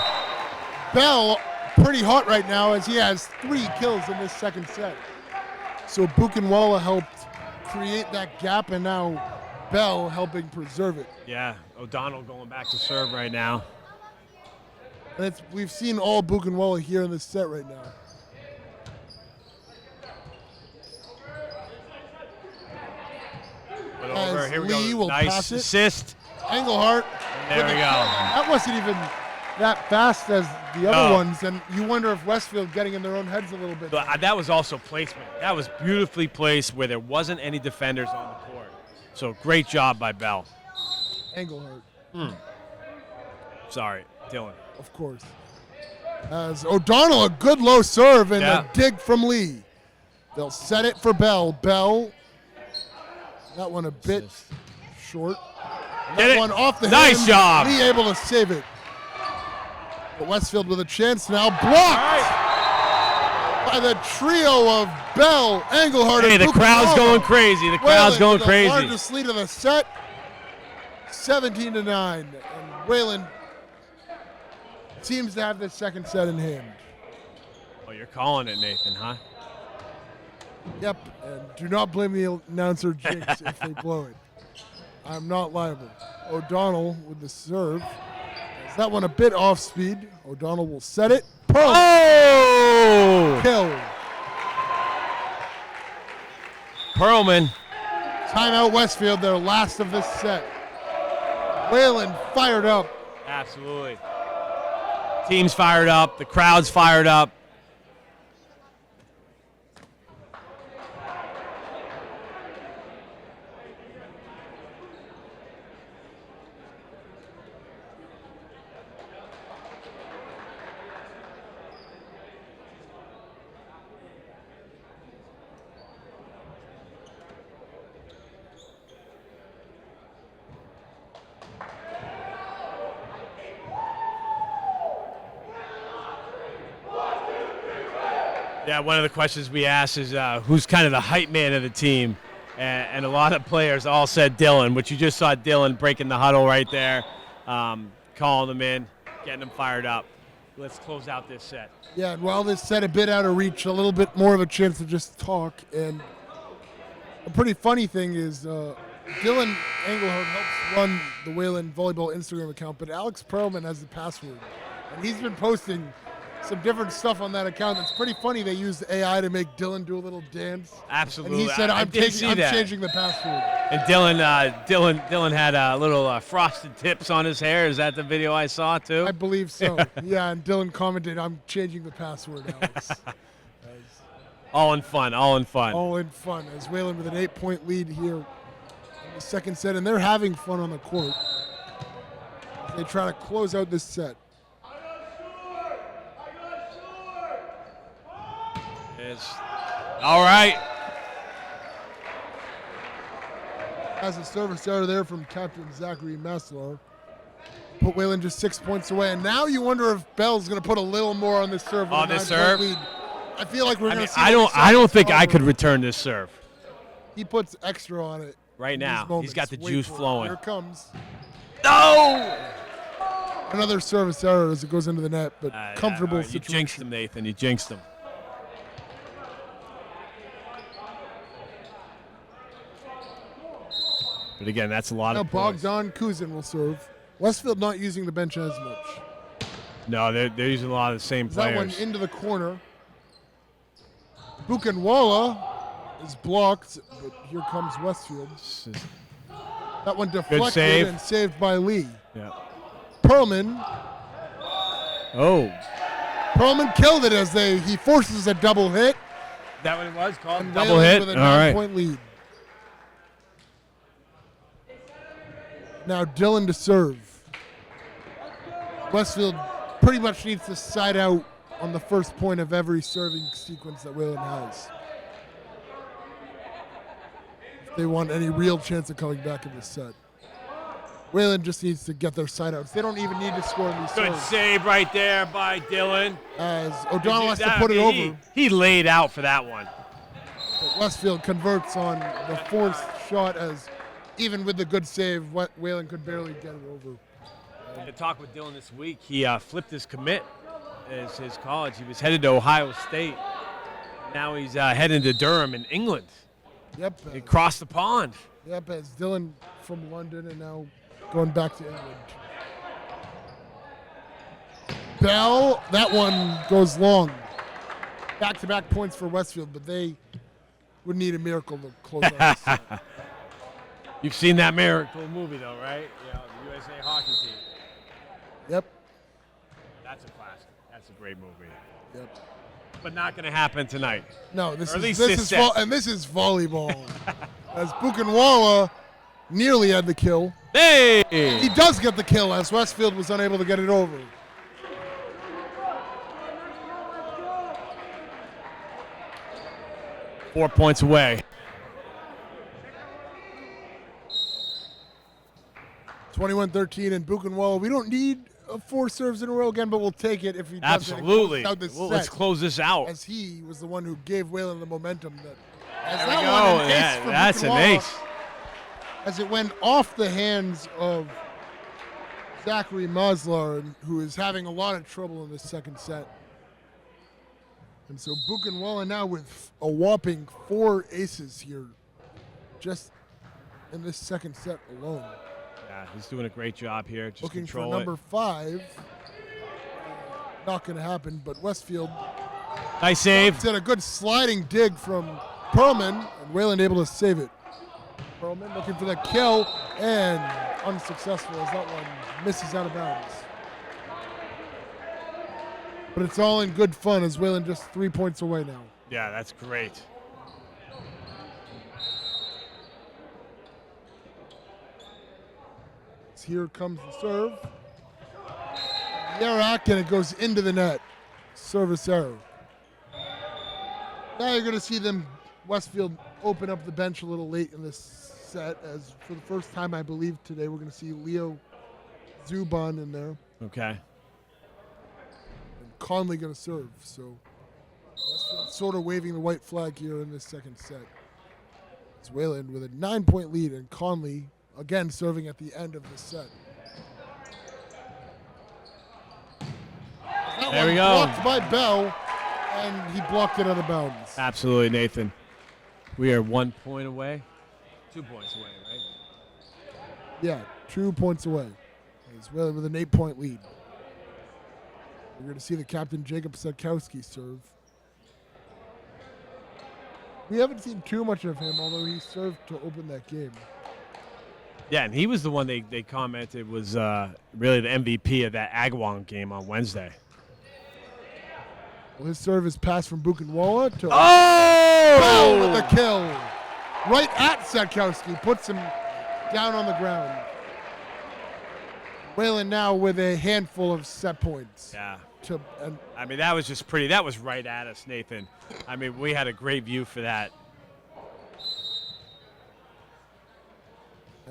Bell pretty hot right now as he has 3 kills in this second set. So Buchenwald helped create that gap, and now Bell helping preserve it. Yeah, O'Donnell going back to serve right now. And we've seen all Buchenwald here in this set right now. Put over. Here we Lee go. will Nice pass it. assist. Engelhardt. There we go. That wasn't even that fast as the other ones, and you wonder if Westfield getting in their own heads a little bit. But that was also placement. That was beautifully placed where there wasn't any defenders on the court. So great job by Bell. Engelhardt. Sorry, Dylan. Of course. As O'Donnell, a good low serve and a dig from Lee. They'll set it for Bell. Bell, that one a bit short. That one off the Nice hand. job. Lee able to save it. But Westfield with a chance now. Blocked by the trio of Bell, Engelhardt, Hey, and the crowd's going crazy. The crowd's going crazy. The largest lead of the set, 17-9. And Wayland seems to have the second set in hand. Oh, you're calling it, Nathan, huh? Yep, and do not blame the announcer jinx if they blow it. I'm not liable. O'Donnell with the serve. Is that one a bit off speed? O'Donnell will set it. Oh! Kill. Perlman. Timeout Westfield, their last of this set. Wayland fired up. Absolutely. Team's fired up. The crowd's fired up. Yeah, one of the questions we asked is who's kind of the hype man of the team, and a lot of players all said Dylan, which you just saw Dylan breaking the huddle right there, calling them in, getting them fired up. Let's close out this set. Yeah, and while this set a bit out of reach, a little bit more of a chance to just talk. And a pretty funny thing is Dylan Engelhardt helps run the Wayland Volleyball Instagram account, but Alex Perlman has the password. And he's been posting some different stuff on that account. It's pretty funny they used AI to make Dylan do a little dance. Absolutely. And he said, I'm that. changing the password. And Dylan had a little frosted tips on his hair. Is that the video I saw too? I believe so. Yeah, and Dylan commented, I'm changing the password, Alex. All in fun, all in fun. All in fun, as Wayland with an 8-point lead here in the second set, and they're having fun on the court. They try to close out this set. All right. Has a service error there from Captain Zachary Maslar. Put Wayland just 6 points away, and now you wonder if Bell's going to put a little more on this serve. On this serve? Lead. I feel like we're going to see. I don't think I could return this serve. He puts extra on it. Right now, he's got the juice flowing. Here it comes. No! Another service error as it goes into the net, but comfortable You situation. jinxed him, Nathan. You jinxed him. But again, that's a lot now of points. Bogdan Kuzin will serve. Westfield not using the bench as much. No, they're using a lot of the same players. That one into the corner. Buchenwald is blocked, but here comes Westfield. That one deflected and saved by Lee. Yeah. Perlman. Oh. Perlman killed it as he forces a double hit. That what it was called? And Double hit? with a All right. 9-point lead. Now Dylan to serve. Westfield pretty much needs to side out on the first point of every serving sequence that Wayland has. If they want any real chance of coming back in this set. Wayland just needs to get their side outs. They don't even need to score in these Good serves. save right there by Dylan. As O'Donnell has to put it over. He laid out for that one. But Westfield converts on the forced shot as even with the good save, Wayland could barely get it over. To talk with Dylan this week, he flipped his commit as his college. He was headed to Ohio State. Now he's heading to Durham in England. Yep. He crossed the pond. Yep, as Dylan from London and now going back to England. Bell, that one goes long. Back-to-back points for Westfield, but they would need a miracle to close out the set. You've seen that miracle movie, though, right? You know, the USA hockey team. Yep. That's a classic. That's a great movie. Yep. But not going to happen tonight. No, this Or at is least this set. and this is volleyball. As Buchenwald nearly had the kill. Hey! He does get the kill as Westfield was unable to get it over. Four points away. 21-13 and Buchenwald. We don't need 4 serves in a row again, but we'll take it if he does it. Absolutely. Out this Well, set, let's close this out. as he was the one who gave Whalen the momentum. As There that we go. one, an ace Yeah, for that's an Buchenwald, ace. As it went off the hands of Zachary Maslar, who is having a lot of trouble in this second set. And so Buchenwald now with a whopping 4 aces here, just in this second set alone. Yeah, he's doing a great job here. Just Looking for control number it. 5. Not going to happen, but Westfield Nice save. did a good sliding dig from Perlman, and Wayland able to save it. Perlman looking for the kill, and unsuccessful as that one misses out of bounds. But it's all in good fun as Wayland just 3 points away now. Yeah, that's great. So here comes the serve. Yarak, and it goes into the net. Service error. Now you're going to see them, Westfield, open up the bench a little late in this set, as for the first time, I believe, today, we're going to see Leo Zuban in there. Okay. And Conley going to serve. So Westfield sort of waving the white flag here in this second set. It's Wayland with a 9-point lead, and Conley again serving at the end of the set. That There we one go. blocked by Bell, and he blocked it out of bounds. Absolutely, Nathan. We are 1 point away. 2 points away, right? Yeah, 2 points away. It's Wayland with an 8-point lead. We're going to see the captain, Jacob Sakowski, serve. We haven't seen too much of him, although he served to open that game. Yeah, and he was the one they commented was really the MVP of that Agawam game on Wednesday. Well, his serve is passed from Buchenwald to Oh! Bell with the kill. Right at Sakowski, puts him down on the ground. Wayland now with a handful of set points. Yeah. And I mean, that was just pretty. That was right at us, Nathan. I mean, we had a great view for that.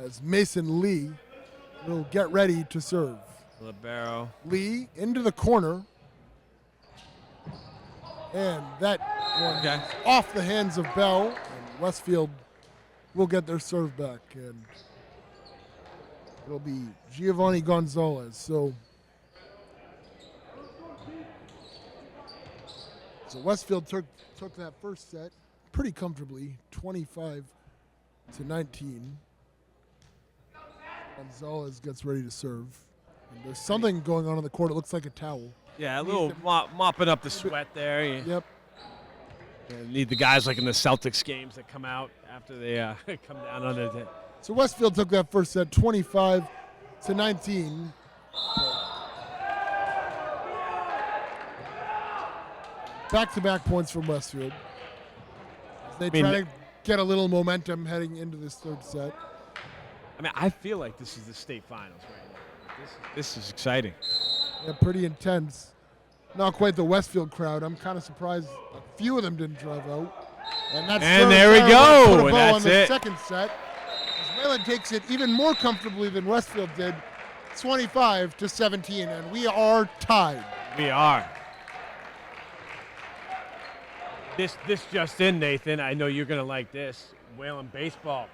as Mason Lee will get ready to serve. Libero. Lee into the corner. And that one is off the hands of Bell. And Westfield will get their serve back. And it'll be Giovanni Gonzalez. So Westfield took that first set pretty comfortably, 25-19. Gonzalez gets ready to serve. And there's something going on the court. It looks like a towel. Yeah, a little mopping up the sweat there. Yep. Need the guys like in the Celtics games that come out after they come down under the. So Westfield took that first set 25-19. Back-to-back points from Westfield. As they try to get a little momentum heading into this third set. I mean, I feel like this is the state finals right now. This is exciting. Yeah, pretty intense. Not quite the Westfield crowd. I'm kind of surprised a few of them didn't drive out. And there we go. Put a bow That's on the it. second set. As Wayland takes it even more comfortably than Westfield did, 25-17, and we are tied. We are. This just in, Nathan. I know you're gonna like this. Wayland baseball,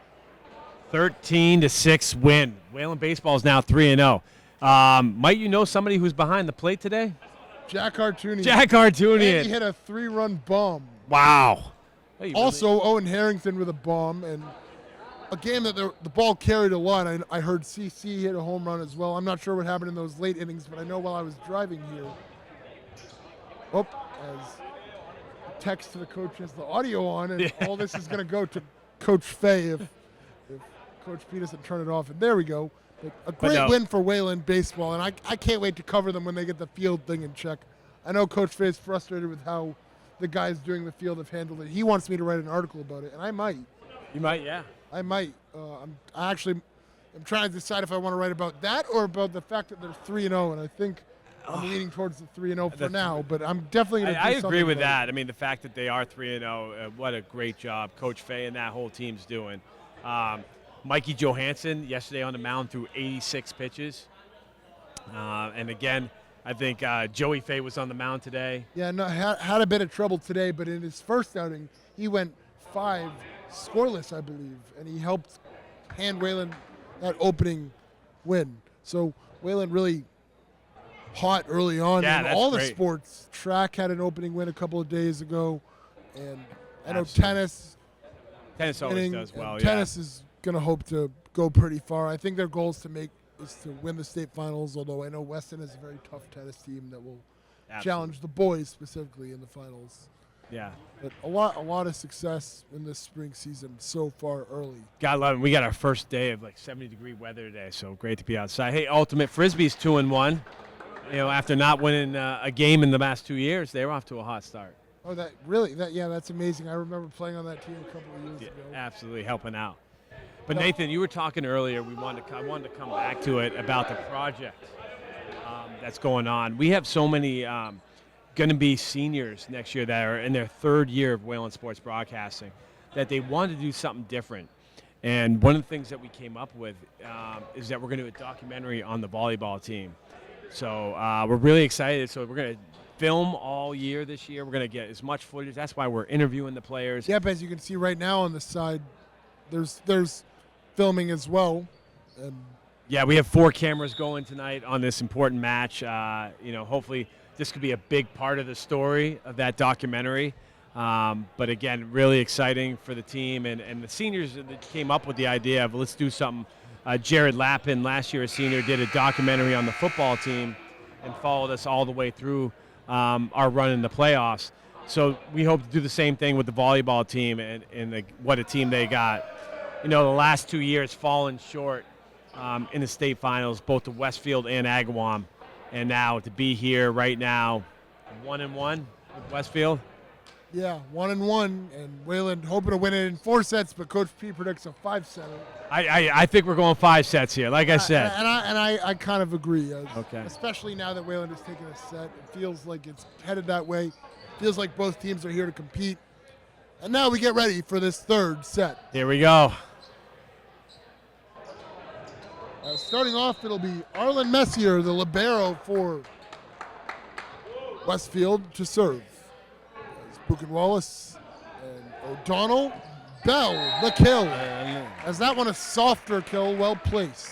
13-6 win. Wayland baseball is now 3-0. Might you know somebody who's behind the plate today? Jack Hartunian. Jack Hartunian. And he hit a 3-run bomb. Wow. Hey, Also, Owen Harrington with a bomb, and a game that the ball carried a lot. I heard CC hit a home run as well. I'm not sure what happened in those late innings, but I know while I was driving here, as a text to the coach has the audio on, and all this is going to go to Coach Fay if Coach P doesn't turn it off. And there we go. But a great win for Wayland baseball, and I can't wait to cover them when they get the field thing in check. I know Coach Fay is frustrated with how the guys doing the field have handled it. He wants me to write an article about it, and I might. You might, yeah. I might. I'm trying to decide if I want to write about that or about the fact that they're 3-0, and I think I'm leaning towards the 3-0 for now. But I'm definitely going to. I agree with that. I mean, the fact that they are 3-0, what a great job Coach Fay and that whole team's doing. Mikey Johansson yesterday on the mound threw 86 pitches, and again, I think Joey Fay was on the mound today. Yeah, no, had a bit of trouble today, but in his first outing, he went 5 scoreless, I believe, and he helped hand Wayland that opening win. So Wayland really hot early on in all the sports. Track had an opening win a couple of days ago, and I know tennis always does well. Tennis is going to hope to go pretty far. I think their goal is to win the state finals, although I know Weston is a very tough tennis team that will challenge the boys specifically in the finals. Yeah. But a lot of success in this spring season so far early. God love it. We got our first day of like 70-degree weather today, so great to be outside. Hey, Ultimate Frisbee's 2-1. You know, after not winning a game in the last 2 years, they were off to a hot start. Oh, that's amazing. I remember playing on that team a couple of years ago. Absolutely helping out. But Nathan, you were talking earlier. I wanted to come back to it about the project that's going on. We have so many going to be seniors next year that are in their 3rd year of Wayland Sports Broadcasting that they wanted to do something different. And one of the things that we came up with is that we're going to do a documentary on the volleyball team. So we're really excited. So we're going to film all year this year. We're going to get as much footage. That's why we're interviewing the players. Yep, as you can see right now on the side, there's filming as well. And yeah, we have 4 cameras going tonight on this important match. Hopefully this could be a big part of the story of that documentary. But again, really exciting for the team and the seniors that came up with the idea of let's do something. Jared Lappin, last year a senior, did a documentary on the football team and followed us all the way through our run in the playoffs. So we hope to do the same thing with the volleyball team and what a team they got. You know, the last 2 years fallen short in the state finals, both to Westfield and Agawam. And now to be here right now, 1-1 with Westfield. Yeah, 1-1, and Wayland hoping to win it in 4 sets, but Coach P predicts a 5-7. I think we're going 5 sets here, like I said. I kind of agree. Okay. Especially now that Wayland has taken a set. It feels like it's headed that way. Feels like both teams are here to compete. And now we get ready for this 3rd set. Here we go. Starting off, it'll be Arlen Messier, the libero for Westfield, to serve. Buchan Wallace and O'Donnell, Bell, the kill. As that one a softer kill, well placed.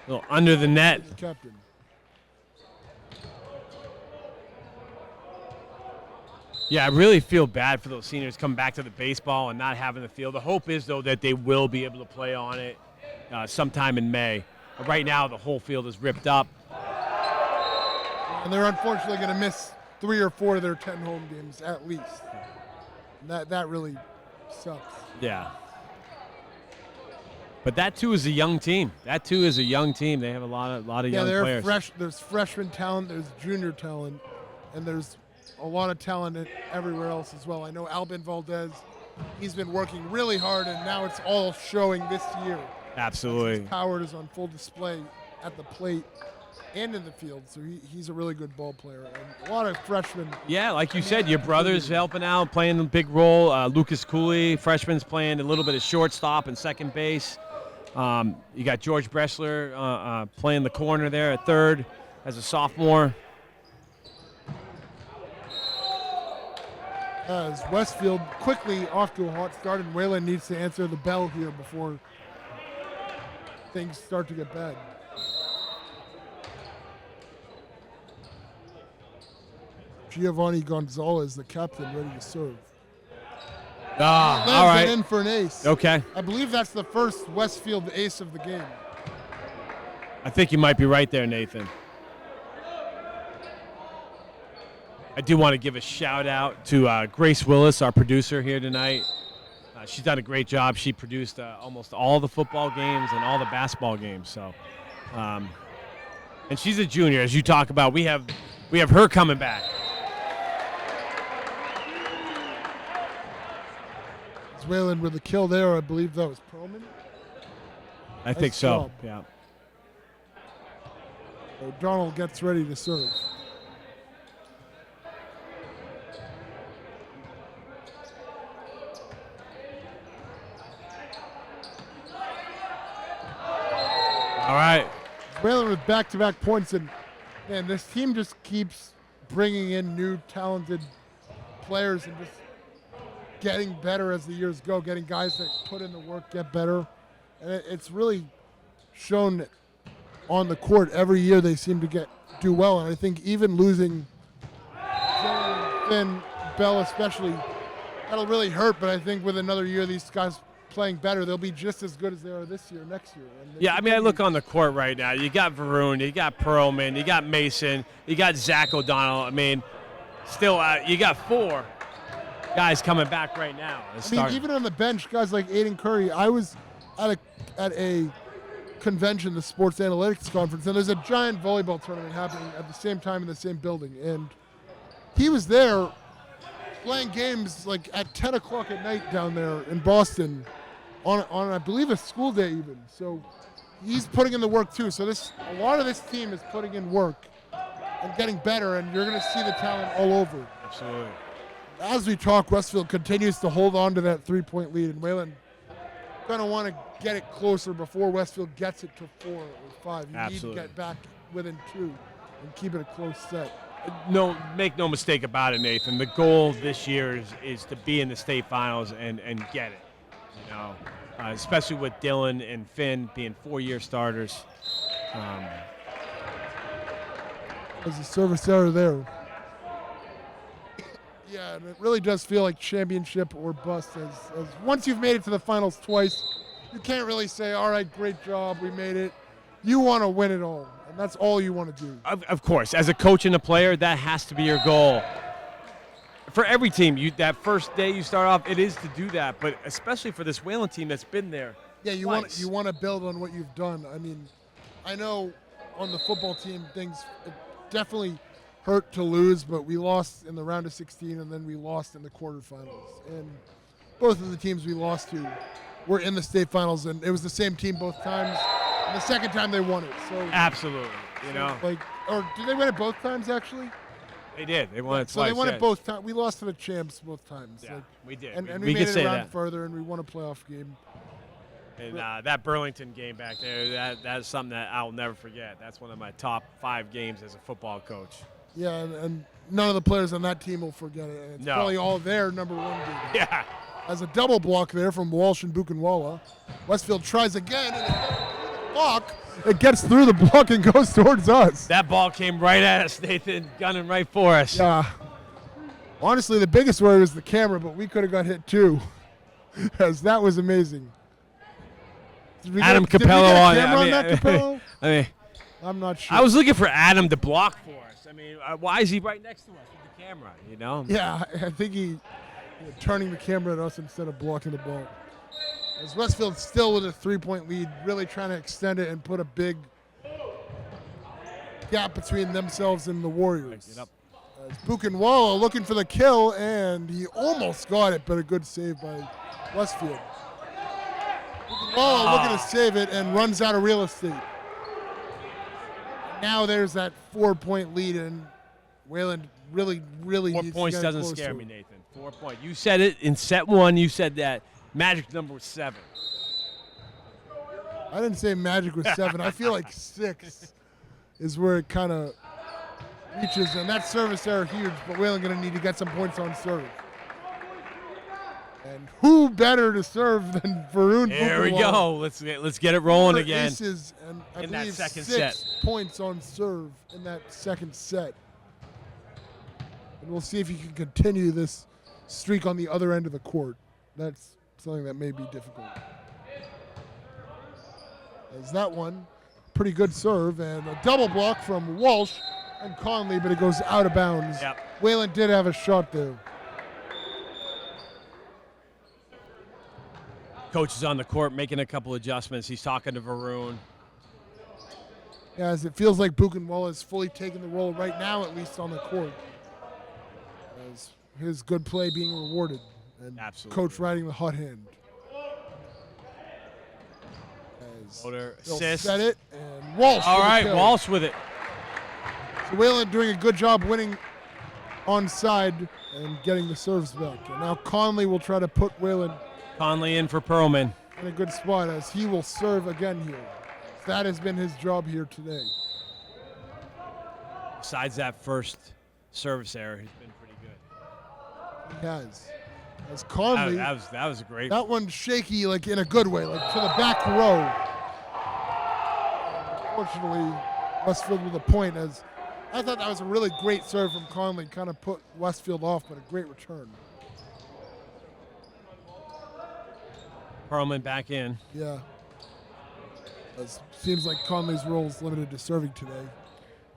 A little under the net. The captain. Yeah, I really feel bad for those seniors coming back to the baseball and not having the field. The hope is, though, that they will be able to play on it sometime in May. But right now, the whole field is ripped up. And they're unfortunately going to miss 3 or 4 of their 10 home games at least. And that really sucks. Yeah. But that, too, is a young team. They have a lot of young players. There's freshman talent, there's junior talent, and there's a lot of talent everywhere else as well. I know Albin Valdez, he's been working really hard, and now it's all showing this year. Absolutely. His power is on full display at the plate and in the field, so he's a really good ball player. And a lot of freshmen. Yeah, like you said, your brother's helping out, playing a big role. Lucas Cooley, freshman's playing a little bit of shortstop and second base. You got George Bressler playing the corner there at third as a sophomore. As Westfield quickly off to a hot start, and Wayland needs to answer the bell here before things start to get bad. Giovanni Gonzalez, the captain, ready to serve. Ah, Lands all right. that in for an ace. Okay. I believe that's the first Westfield ace of the game. I think you might be right there, Nathan. I do want to give a shout out to Grace Willis, our producer here tonight. She's done a great job. She produced almost all the football games and all the basketball games. So, and she's a junior, as you talk about. We have her coming back. Wayland with a kill there. I believe that was Perlman. I think so. job. Yeah. O'Donnell gets ready to serve. All right. Wayland with back-to-back points, and man, this team just keeps bringing in new talented players and just getting better as the years go, getting guys that put in the work, get better. And it's really shown on the court. Every year they seem to do well, and I think even losing Dylan, Finn, Bell especially, that'll really hurt, but I think with another year these guys playing better, they'll be just as good as they are this year, next year. Yeah, I mean, I look on the court right now. You got Varun, you got Perlman, you got Mason, you got Zach O'Donnell. I mean, still, you got 4 guys coming back right now. I mean, even on the bench, guys like Aiden Curry. I was at a convention, the Sports Analytics Conference, and there's a giant volleyball tournament happening at the same time in the same building. And he was there playing games like at 10 o'clock at night down there in Boston on I believe, a school day even. So he's putting in the work too. So a lot of this team is putting in work and getting better, and you're going to see the talent all over. Absolutely. As we talk, Westfield continues to hold on to that 3-point lead, and Wayland going to want to get it closer before Westfield gets it to 4 or 5. You Absolutely. need to get back within 2 and keep it a close set. No, make no mistake about it, Nathan. The goal this year is to be in the state finals and get it. You know, especially with Dylan and Finn being 4-year starters. There's a service error there. Yeah, and it really does feel like championship or bust. As once you've made it to the finals twice, you can't really say, all right, great job, we made it. You want to win it all, and that's all you want to do. Of course, as a coach and a player, that has to be your goal. For every team, that first day you start off, it is to do that, but especially for this Wayland team that's been there. Yeah, you twice. want to build on what you've done. I mean, I know on the football team it definitely hurt to lose, but we lost in the round of 16 and then we lost in the quarterfinals. And both of the teams we lost to were in the state finals, and it was the same team both times. And the second time they won it. So Absolutely. You know, or did they win it both times actually? they did. They won it So twice. they won yeah. it both times. We lost to the champs both times. Yeah, we did. And we we made could it say around that. further, and we won a playoff game. And that Burlington game back there, that's something that I'll never forget. That's one of my top 5 games as a football coach. Yeah, and none of the players on that team will forget it. And it's No. probably all their number 1 game. Yeah. As a double block there from Walsh and Buchenwald. Westfield tries again, and it gets through the block and goes towards us. That ball came right at us, Nathan, gunning right for us. Yeah. Honestly, the biggest worry was the camera, but we could have got hit too, as that was amazing. Adam Capello on that, Capello? I mean, I'm not sure. I was looking for Adam to block for us. I mean, why is he right next to us with the camera, you know? Yeah, I think he turning the camera at us instead of blocking the ball. As Westfield still with a 3-point lead, really trying to extend it and put a big gap between themselves and the Warriors. Get up. As Buchenwald looking for the kill, and he almost got it, but a good save by Westfield. Buchenwald looking to save it and runs out of real estate. Now there's that 4-point lead, and Wayland really 4 needs points to get doesn't closer. scare me, Nathan. 4 points. You said it in set 1. You said that magic number was 7. I didn't say magic was 7. I feel like 6 is where it kind of reaches, and that service error huge, but Wayland going to need to get some points on serve. And who better to serve than Varun There we Buchenwald? go. Let's get it rolling Four again. aces and I in that believe second 6 set. points on serve in that second set. And we'll see if he can continue this streak on the other end of the court. That's something that may be difficult. As that one, pretty good serve, and a double block from Walsh and Conley, but it goes out of bounds. Yep. Whalen did have a shot there. Coach is on the court making a couple adjustments. He's talking to Varun. Yeah, as it feels like Buchenwald is fully taking the role right now, at least on the court. As his good play being rewarded, and Absolutely. Coach riding the hot hand. As Motor they'll assist. set it, and Walsh. All with the right, kill. Walsh with it. So Whalen doing a good job winning onside and getting the serves back. And now Conley will try to put Whalen Conley in for Perlman. in a good spot as he will serve again here. That has been his job here today. Besides that first service error, he's been pretty good. He has. As Conley, That was a great. that one's shaky, like in a good way, like to the back row. Unfortunately, Westfield with a point, as I thought that was a really great serve from Conley, kind of put Westfield off, but a great return. Perlman back in. Yeah. Seems like Conley's role is limited to serving today,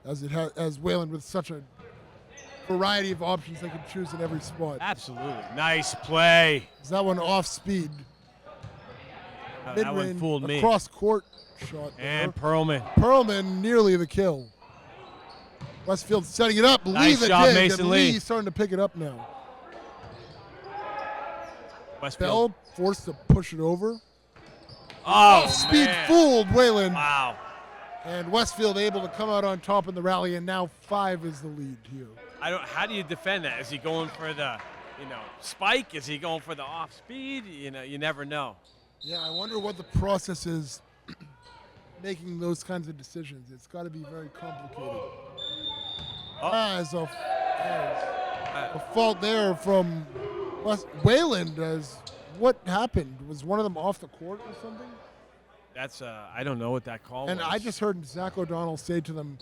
as Whalen with such a variety of options they can choose in every spot. Absolutely. Nice play. Is that one off speed? That one Mid-range, fooled me. Cross court shot there. And Perlman. Perlman nearly the kill. Westfield setting it up. Nice Lee the job, dig, Mason and Lee. Lee's starting to pick it up now. Westfield. Bell forced to push it over. Oh, Speed man. fooled Whalen. Wow. And Westfield able to come out on top in the rally, and now 5 is the lead here. How do you defend that? Is he going for the, spike? Is he going for the off speed? You never know. Yeah, I wonder what the process is making those kinds of decisions. It's got to be very complicated. As a fault there from Wayland. What happened? Was one of them off the court or something? That's I don't know what that call And was. I just heard Zach O'Donnell say to them,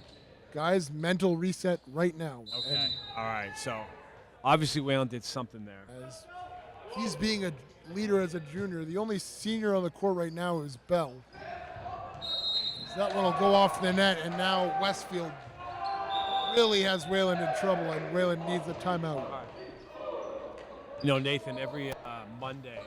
guys, mental reset right now. Okay. And All right. So obviously Whalen did something there. as he's being a leader as a junior, the only senior on the court right now is Bell. As that one will go off the net, and now Westfield really has Whalen in trouble, and Whalen needs a timeout. Nathan, every Monday,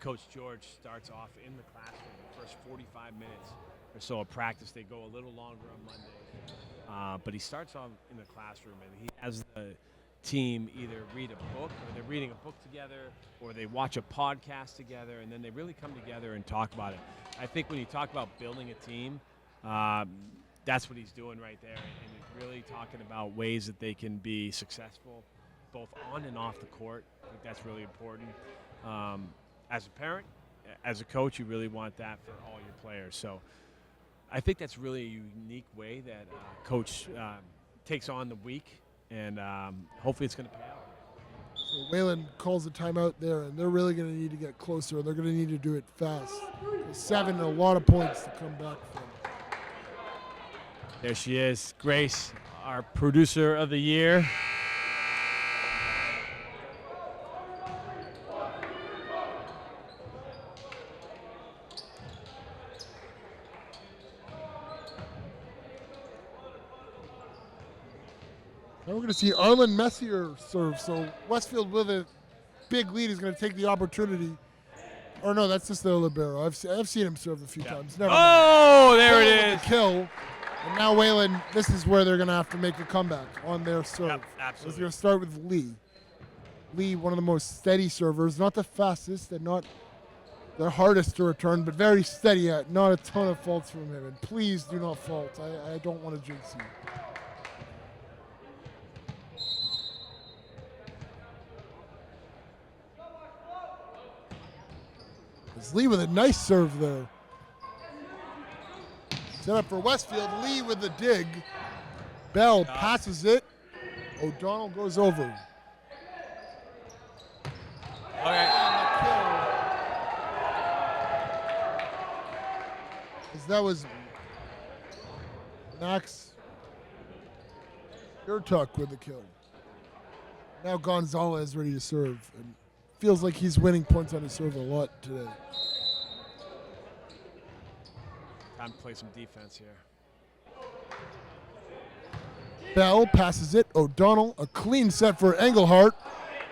Coach George starts off in the classroom. The first 45 minutes or so of practice, they go a little longer on Monday. But he starts off in the classroom, and he has the team either read a book, or they're reading a book together, or they watch a podcast together, and then they really come together and talk about it. I think when you talk about building a team, that's what he's doing right there, and he's really talking about ways that they can be successful both on and off the court. I think that's really important. As a parent, as a coach, you really want that for all your players. So I think that's really a unique way that Coach takes on the week, and hopefully it's going to pay out. So Whalen calls a timeout there, and they're really going to need to get closer. They're going to need to do it fast. 7, a lot of points to come back from. There she is, Grace, our producer of the year. Now we're going to see Arlen Messier serve. So Westfield with a big lead is going to take the opportunity. Or no, that's just the libero. I've seen him serve a few times. Never mind. Oh, there it Whalen with is. the kill. And now Whalen, this is where they're going to have to make a comeback on their serve. Yep, absolutely. It's going to start with Lee. Lee, one of the most steady servers. Not the fastest and not the hardest to return, but very steady at. Not a ton of faults from him. And please do not fault. I don't want to jinx you. It's Lee with a nice serve there. Set up for Westfield. Lee with the dig. Bell passes it. O'Donnell goes over. Okay. As that was Max Gertuck with the kill. Now Gonzalez ready to serve. And feels like he's winning points on his serve a lot today. Time to play some defense here. Bell passes it. O'Donnell, a clean set for Engelhardt.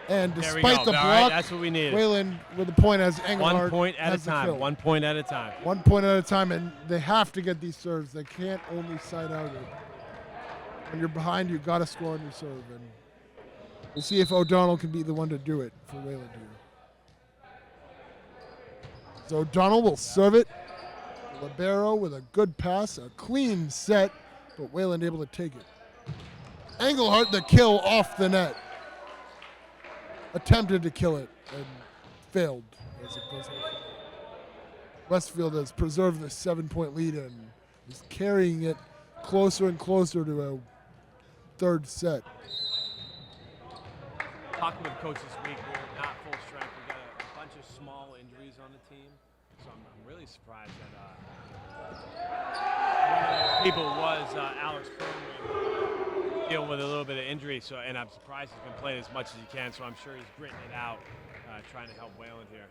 And There we despite go. the All block, right, that's what we needed. Wayland with the point as Engelhardt 1 point at a has the time. kill. 1 point at a time. 1 point at a time, and they have to get these serves. They can't only side out it. When you're behind, you got to score on your serve. And we'll see if O'Donnell can be the one to do it for Wayland here. So O'Donnell will serve it. Libero with a good pass, a clean set, but Wayland able to take it. Engelhardt the kill off the net. Attempted to kill it and failed as it goes out. Westfield has preserved the 7-point lead and is carrying it closer and closer to a third set. Talking with coach this week, we're not full strength. We got a bunch of small injuries on the team, so I'm really surprised that one of those people was Alex Perlman, dealing with a little bit of injury. So, and I'm surprised he's been playing as much as he can. So I'm sure he's gritting it out, trying to help Wayland here.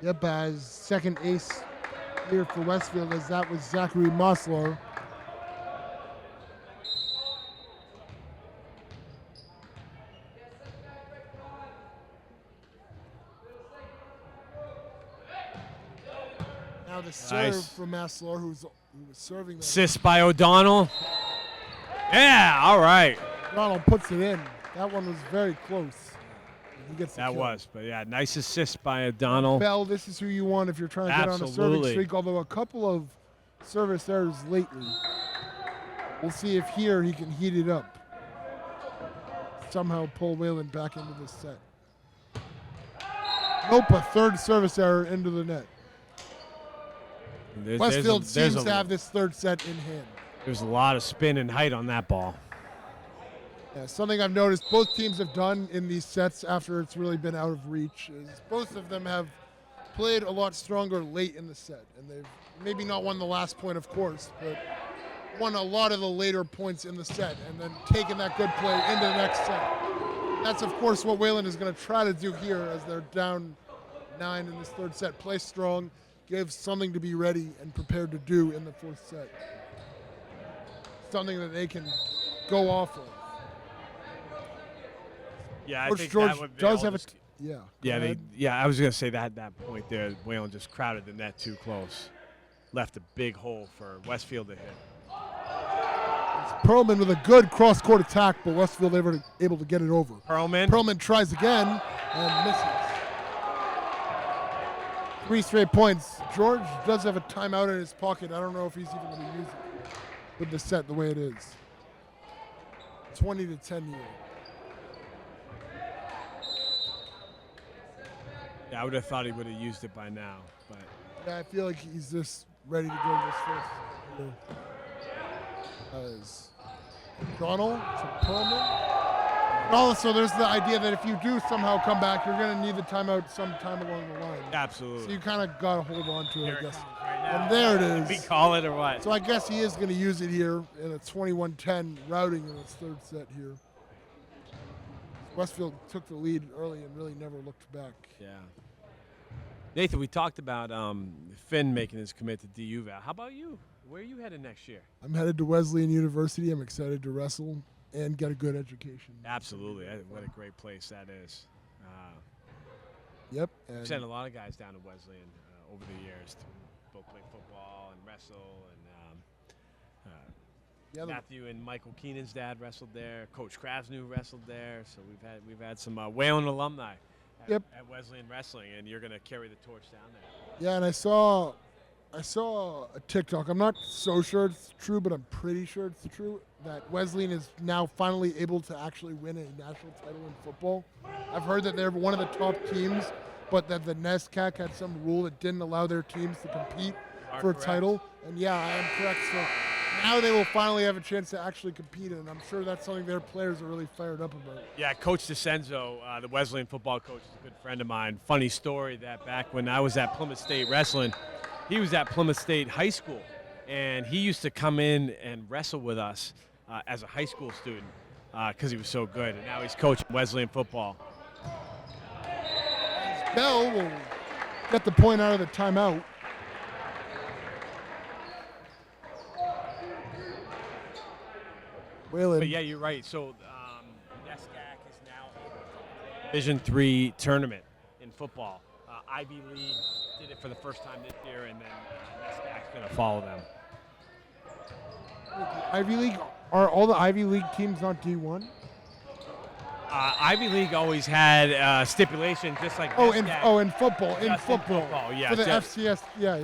Yep, as second ace here for Westfield, as that was Zachary Mosler. Now the serve Nice. from Mosler, who was serving that. Assist by O'Donnell. Yeah, all right. Ronald puts it in. That one was very close. He gets the That kill. was, but yeah, nice assist by O'Donnell. Bell, this is who you want if you're trying to get on a serving Absolutely. streak, although a couple of service errors lately. We'll see if here he can heat it up. Somehow pull Wayland back into the set. Nope, a third service error into the net. Westfield seems to have this third set in hand. There's a lot of spin and height on that ball. Yeah, something I've noticed both teams have done in these sets after it's really been out of reach is both of them have played a lot stronger late in the set. And they've maybe not won the last point, of course, but won a lot of the later points in the set and then taken that good play into the next set. That's, of course, what Wayland is going to try to do here as they're down 9 in this third set. Play strong, give something to be ready and prepared to do in the fourth set. Something that they can go off of. Yeah, I Coach think George that would does have a yeah. go Yeah, ahead. I was gonna say that point there, Wayland just crowded the net too close, left a big hole for Westfield to hit. It's Perlman with a good cross-court attack, but Westfield able to get it over. Perlman. Perlman tries again and misses. 3 straight points. George does have a timeout in his pocket. I don't know if he's even going to use it with the set the way it is. 20-10 here. Yeah, I would have thought he would have used it by now, but Yeah, I feel like he's just ready to go to this first. As Donald to Perlman. Also, there's the idea that if you do somehow come back, you're going to need the timeout sometime along the line. absolutely. So you kind of got to hold on to it, Here I it guess. comes right now. And there it Did we is. call it or what? So I guess he is going to use it here in a 21-10 routing in his third set here. Westfield took the lead early and really never looked back. Yeah. Nathan, we talked about Finn making his commit to DU Val. How about you? Where are you headed next year? I'm headed to Wesleyan University. I'm excited to wrestle and get a good education. Absolutely. What a great place that is. Yep. We've And sent a lot of guys down to Wesleyan over the years to both play football and wrestle. And yeah, Matthew and Michael Keenan's dad wrestled there. Coach Krasnew wrestled there. So we've had some Wayland alumni Yep. at Wesleyan Wrestling, and you're going to carry the torch down there. yeah, and I saw a TikTok. I'm not so sure it's true, but I'm pretty sure it's true that Wesleyan is now finally able to actually win a national title in football. I've heard that they're one of the top teams, but that the NESCAC had some rule that didn't allow their teams to compete Are for a correct. title. And yeah, I am correct. So now they will finally have a chance to actually compete, and I'm sure that's something their players are really fired up about. Yeah, Coach DeCenzo, the Wesleyan football coach, is a good friend of mine. Funny story that back when I was at Plymouth State Wrestling, he was at Plymouth State High School, and he used to come in and wrestle with us as a high school student because he was so good. And now he's coaching Wesleyan football. Bell will get the point out of the timeout. Whalen. But yeah, you're right. So NESCAC is now a Division III tournament in football. Ivy League did it for the first time this year, and then NESCAC is going to follow them. Ivy League, are all the Ivy League teams not D1? Ivy League always had stipulations, just like NESCAC. In football. In football, yeah. For the FCS, yeah.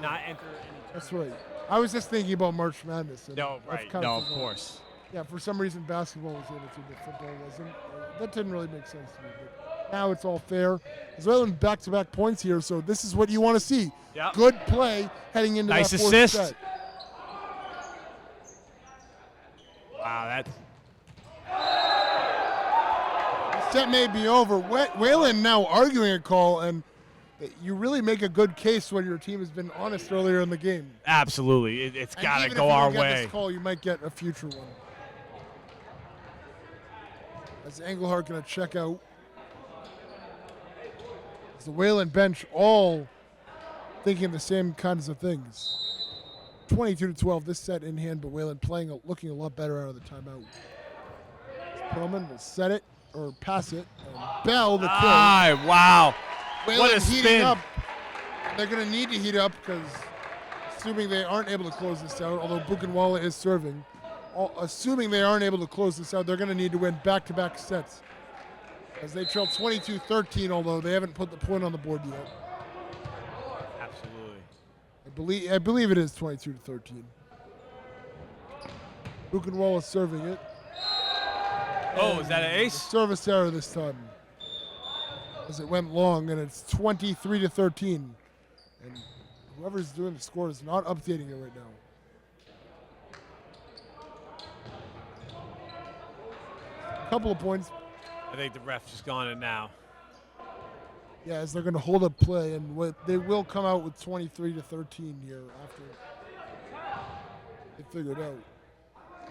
Not enter any. That's right. I was just thinking about March Madness. No, right. No, of course. Yeah, for some reason basketball was able to, but football wasn't. That didn't really make sense to me. But now it's all fair. As well in back-to-back points here, so this is what you want to see. Yep. Good play heading into nice that fourth assist. set. Wow, that's. The set may be over. Whalen now arguing a call, and you really make a good case when your team has been honest earlier in the game. Absolutely. It's got to go our way. Even if you don't get this call, you might get a future one. As Engelhardt going to check out. As the Whalen bench all thinking the same kinds of things. 22-12, this set in hand, but Whalen looking a lot better out of the timeout. Perlman will set it, or pass it, and Bell the kill. Wow. Whalen What a heating spin. up. They're going to need to heat up because assuming they aren't able to close this out, although Buchenwald is serving, assuming they aren't able to close this out, they're going to need to win back-to-back sets. As they trail 22-13, although they haven't put the point on the board yet. Absolutely. I believe it is 22-13. Buchenwald is serving it. Oh, is that an ace? Service error this time. As it went long, and it's 23-13. And whoever's doing the score is not updating it right now. A couple of points. I think the ref just gone it now. Yeah, as they're going to hold up play, and they will come out with 23-13 here after they figure it out.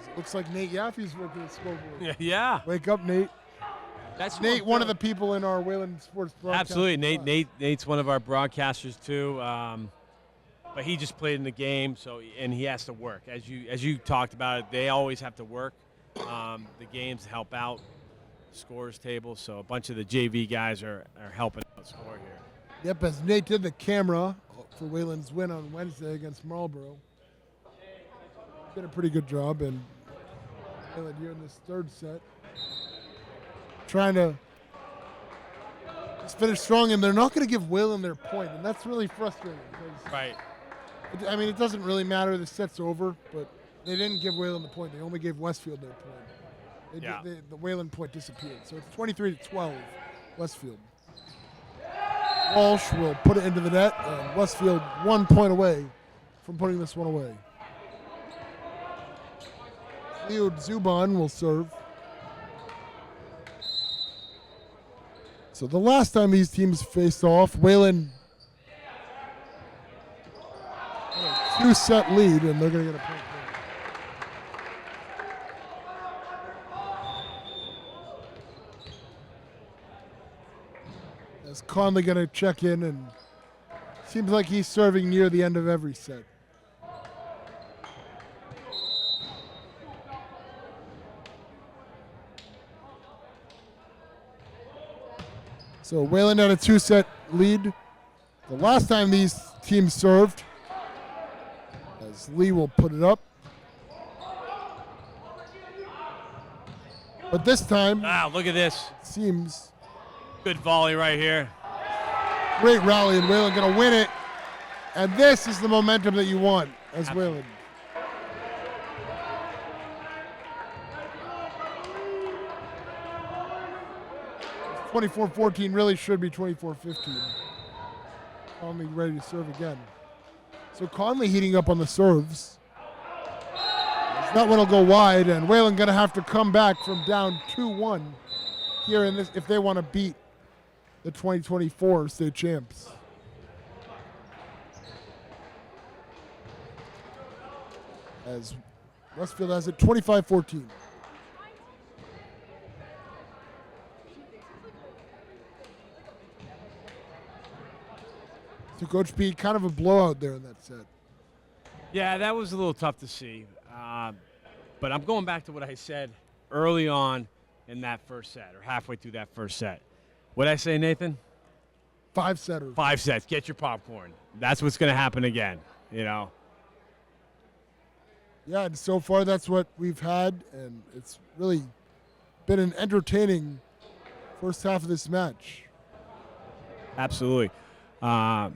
It looks like Nate Yaffe's working the scoreboard. Yeah. Wake up, Nate. That's Nate, one of the people in our Whalen Sports broadcast. Absolutely. Nate's one of our broadcasters too. But he just played in the game, and he has to work. As you talked about it, they always have to work the games to help out scores table. So a bunch of the JV guys are helping out score here. Yep, as Nate did the camera for Whalen's win on Wednesday against Marlboro. Did a pretty good job, and Whalen here in this third set. Trying to just finish strong, and they're not going to give Whalen their point, and that's really frustrating. Right. I mean, it doesn't really matter. The set's over, but they didn't give Whalen the point. They only gave Westfield their point. The Whalen point disappeared. So it's 23-12, Westfield. Walsh will put it into the net, and Westfield 1 point away from putting this one away. Leo Zuban will serve. So the last time these teams faced off, Whalen had a 2-set lead, and they're going to get a point. As Conley going to check in, and seems like he's serving near the end of every set. So Whalen had a 2-set lead. The last time these teams served, as Lee will put it up. But this time, look at this. Seems good volley right here. Great rally, and Whalen going to win it. And this is the momentum that you want as Whalen. 24-14 really should be 24-15. Conley ready to serve again. So Conley heating up on the serves. That one will go wide, and Whalen going to have to come back from down 2-1 here in this if they want to beat the 2024 state champs. As Westfield has it 25-14. So Coach B, kind of a blowout there in that set. Yeah, that was a little tough to see. But I'm going back to what I said early on in that first set, or halfway through that first set. What'd I say, Nathan? 5 setters. 5 sets. Get your popcorn. That's what's going to happen again, you know. Yeah, and so far that's what we've had, and it's really been an entertaining first half of this match. Absolutely. I'm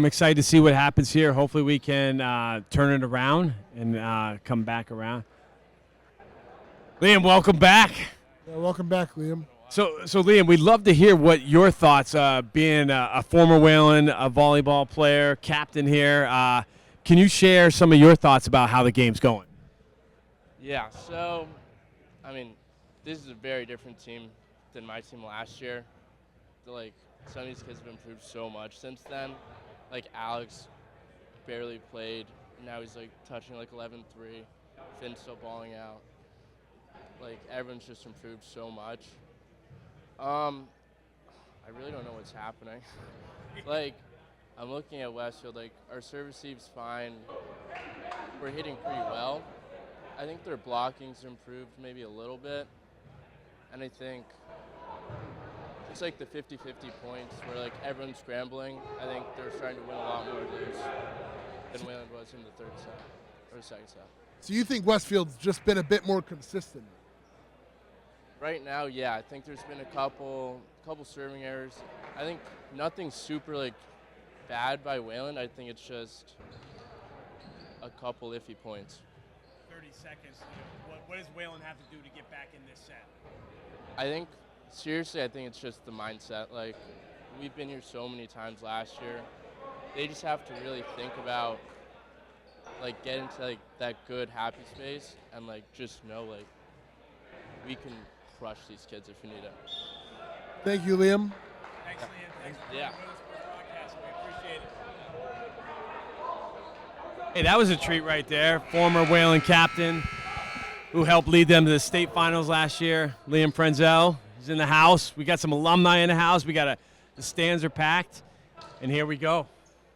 excited to see what happens here. Hopefully we can turn it around and come back around. Liam, welcome back. Yeah, welcome back, Liam. So Liam, we'd love to hear what your thoughts, being a former Wayland volleyball player, captain here. Can you share some of your thoughts about how the game's going? Yeah, so, I mean, this is a very different team than my team last year. Like, some of these kids have improved so much since then. Like, Alex barely played. Now he's, like, touching, like, 11-3. Finn's still balling out. Like, everyone's just improved so much. I really don't know what's happening. Like, I'm looking at Westfield, like, our service receive's fine. We're hitting pretty well. I think their blocking's improved maybe a little bit. And I think it's like the 50-50 points where, like, everyone's scrambling. I think they're starting to win a lot more of those than Wayland was in the third set, or second set. So you think Westfield's just been a bit more consistent? Right now, yeah, I think there's been a couple serving errors. I think nothing super, like, bad by Wayland. I think it's just a couple iffy points. 30 seconds. What does Wayland have to do to get back in this set? I think, seriously, I think it's just the mindset. Like, we've been here so many times last year. They just have to really think about, like, get into, like, that good, happy space and, like, just know, like, we can crush these kids if we need it. Thank you, Liam. Thanks, Liam. Thanks for Yeah. joining us for this podcast. We appreciate it. Hey, that was a treat right there. Former Wayland captain who helped lead them to the state finals last year, Liam Frenzel. He's in the house. We got some alumni in the house. The stands are packed, and here we go.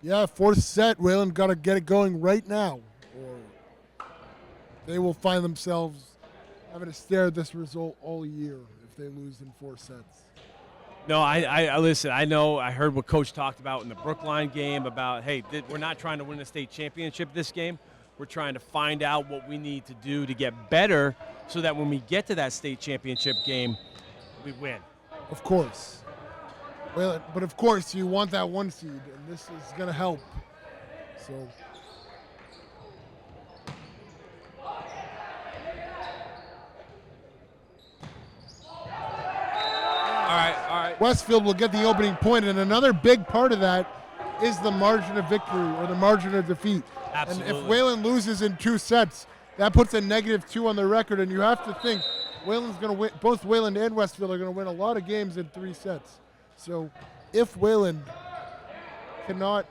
Yeah, 4th set. Wayland got to get it going right now, or they will find themselves having to stare at this result all year if they lose in 4 sets. No, I listen. I know. I heard what Coach talked about in the Brookline game about, hey, we're not trying to win a state championship this game. We're trying to find out what we need to do to get better so that when we get to that state championship game, we win. Of course. Well, but of course you want that 1 seed, and this is going to help. So. All right. Westfield will get the opening point, and another big part of that is the margin of victory or the margin of defeat. Absolutely. And if Wayland loses in 2 sets, that puts a -2 on the record, and you have to think Wayland's going to win. Both Wayland and Westfield are going to win a lot of games in 3 sets. So if Wayland cannot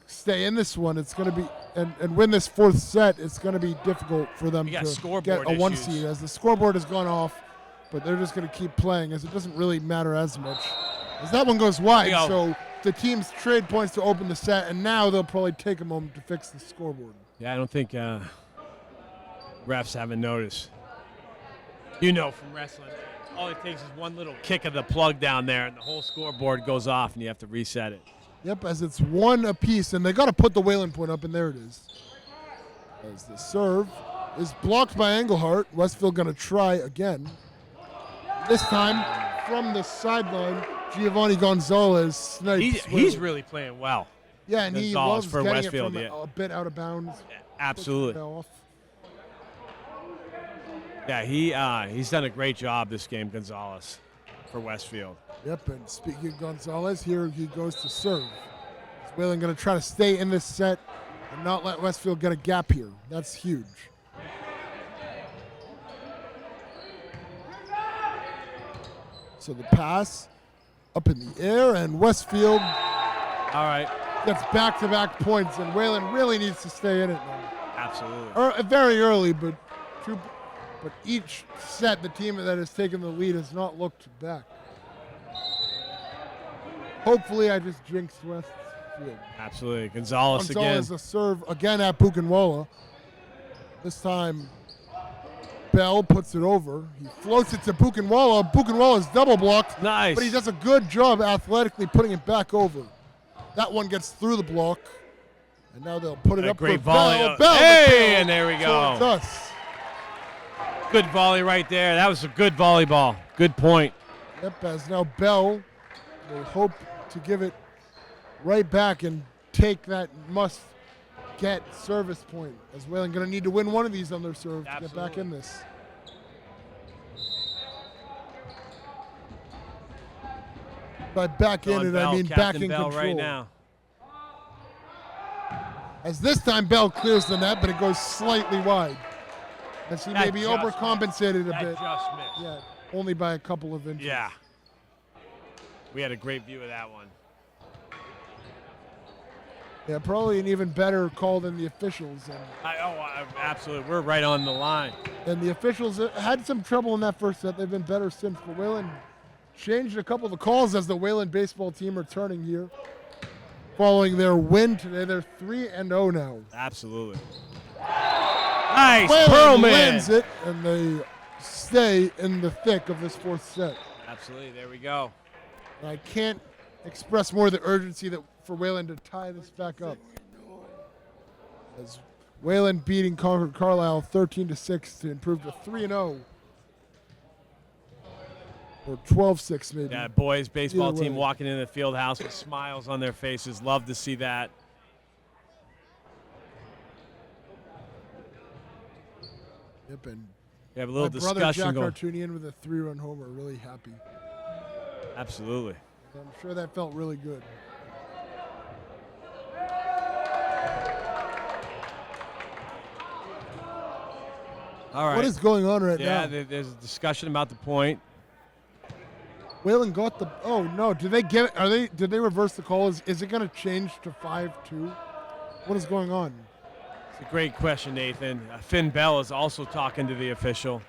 stay in this one, it's going to be and win this 4th set, it's going to be difficult for them to get a 1 seed, as the scoreboard has gone off. But they're just going to keep playing, as it doesn't really matter as much. As that one goes wide, so the teams trade points to open the set, and now they'll probably take a moment to fix the scoreboard. Yeah, I don't think refs haven't noticed. You know, from wrestling, all it takes is one little kick of the plug down there, and the whole scoreboard goes off, and you have to reset it. Yep, as it's 1 apiece, and they got to put the Wayland point up, and there it is. As the serve is blocked by Engelhardt. Westfield going to try again. This time, from the sideline, Giovanni Gonzalez snipes. He's really playing well. Yeah, and he Gonzalez loves for getting Westfield, it from a bit out of bounds. Absolutely. Yeah, he's done a great job this game, Gonzalez, for Westfield. Yep, and speaking of Gonzalez, here he goes to serve. Is Wayland going to try to stay in this set and not let Westfield get a gap here? That's huge. So the pass up in the air, and Westfield gets back-to-back points, and Wayland really needs to stay in it now. Absolutely. Very early, but each set, the team that has taken the lead has not looked back. Hopefully, I just jinxed Westfield. Absolutely. Gonzalez again. Gonzalez a serve again at Buchenwald. This time, Bell puts it over. He floats it to Buchenwald. Buchenwald is double blocked. Nice. But he does a good job athletically putting it back over. That one gets through the block. And now they'll put it up great for volley. Bell. Bell Hey, and there we go. So it's us. Good volley right there. That was a good volleyball. Good point. Yep, as now Bell will hope to give it right back and take that must-get service point. As Wayland going to need to win one of these on their serve to get back in this. By back in it, I mean back in Bell control. right now. As this time Bell clears the net, but it goes slightly wide. As he maybe overcompensated a bit. Just missed. Yeah, only by a couple of inches. Yeah. We had a great view of that one. Yeah, probably an even better call than the officials. Absolutely. We're right on the line. And the officials had some trouble in that first set. They've been better since. But Wayland changed a couple of the calls as the Wayland baseball team returning here. Following their win today, they're 3-0 now. Absolutely. Nice, Wayland Perlman wins it, and they stay in the thick of this fourth set. Absolutely, there we go. And I can't express more the urgency that for Wayland to tie this back up. As Wayland beating Concord Carlisle 13-6 to improve to 3-0. Or 12-6 maybe. Yeah, boys baseball Either team way. walking in the field house with smiles on their faces. Love to see that. Yep, and We have a little my brother discussion Jack going. Artunian with a 3-run homer, really happy. Absolutely. I'm sure that felt really good. All right. What is going on right now? Yeah, there's a discussion about the point. Wayland got the. Oh no! Did they get? Did they reverse the call? Is it going to change to 5-2? What is going on? It's a great question, Nathan. Finn Bell is also talking to the official.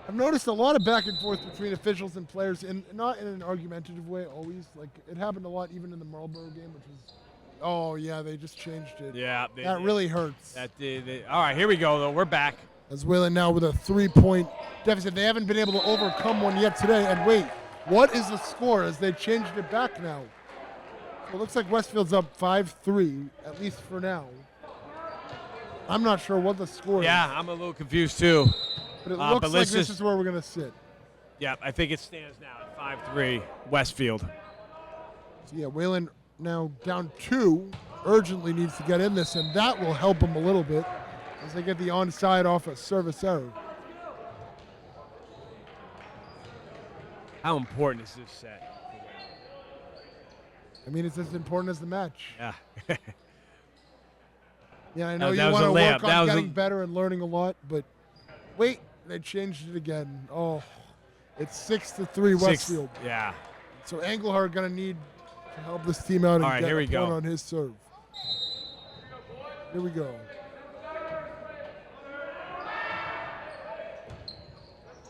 I've noticed a lot of back and forth between officials and players, and not in an argumentative way always. Like it happened a lot even in the Marlboro game, which was. Oh yeah, they just changed it. Yeah, that really hurts. All right, here we go though. We're back. As Wayland now with a 3-point deficit. They haven't been able to overcome one yet today. And wait, what is the score as they changed it back now? Well, it looks like Westfield's up 5-3, at least for now. I'm not sure what the score is. Yeah, I'm a little confused too. But it looks like this is where we're going to sit. Yeah, I think it stands now at 5-3 Westfield. So yeah, Wayland now down 2, urgently needs to get in this, and that will help them a little bit as they get the onside off a service error. How important is this set? I mean, it's as important as the match. Yeah. Yeah, I know That you was want a to layup. work That on was getting better and learning a lot, but wait, they changed it again. Oh, it's 6-3 Westfield. Yeah. So Engelhardt going to need to help this team out and right, get here we a point go. on his serve. Here we go.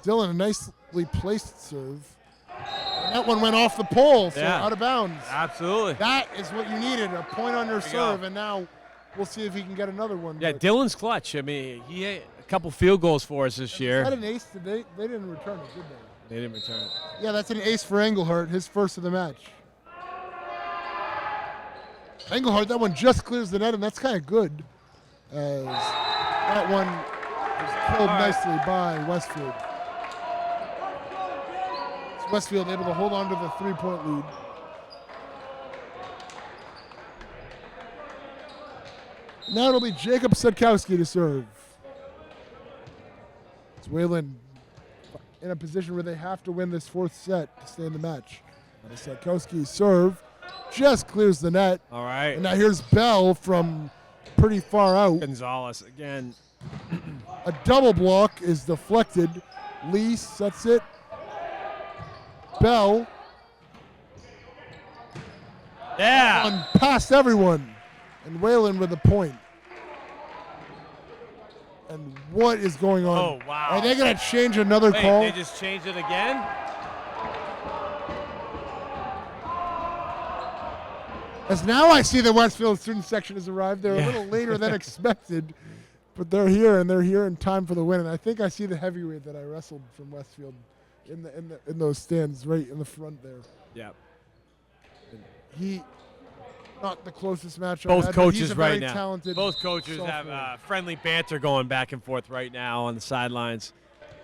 Dylan, a nicely placed serve. And that one went off the pole, so out of bounds. Absolutely. That is what you needed, a point on your serve, go. and now we'll see if he can get another one. Yeah, but Dylan's clutch. I mean, he had a couple field goals for us this year. Is that an ace? They didn't return it, did they? They didn't return it. Yeah, that's an ace for Engelhardt, his first of the match. Engelhardt, that one just clears the net, and that's kind of good. As that one was killed nicely by Westfield. So Westfield able to hold on to the 3-point lead. Now it'll be Jacob Sedkowski to serve. It's Wayland in a position where they have to win this fourth set to stay in the match. And Sedkowski serve just clears the net. All right. And now here's Bell from pretty far out. Gonzalez again. A double block is deflected. Lee sets it. Bell Yeah. on past everyone. And Wayland with a point. And what is going on? Oh, wow. Are they going to change another Wait, call? they just changed it again? As now I see the Westfield student section has arrived. They're a little later than expected, but they're here, and they're here in time for the win. And I think I see the heavyweight that I wrestled from Westfield in those stands right in the front there. Yeah. He, not the closest match. Both I had, coaches he's a right very now. Talented Both coaches have sophomore. friendly banter going back and forth right now on the sidelines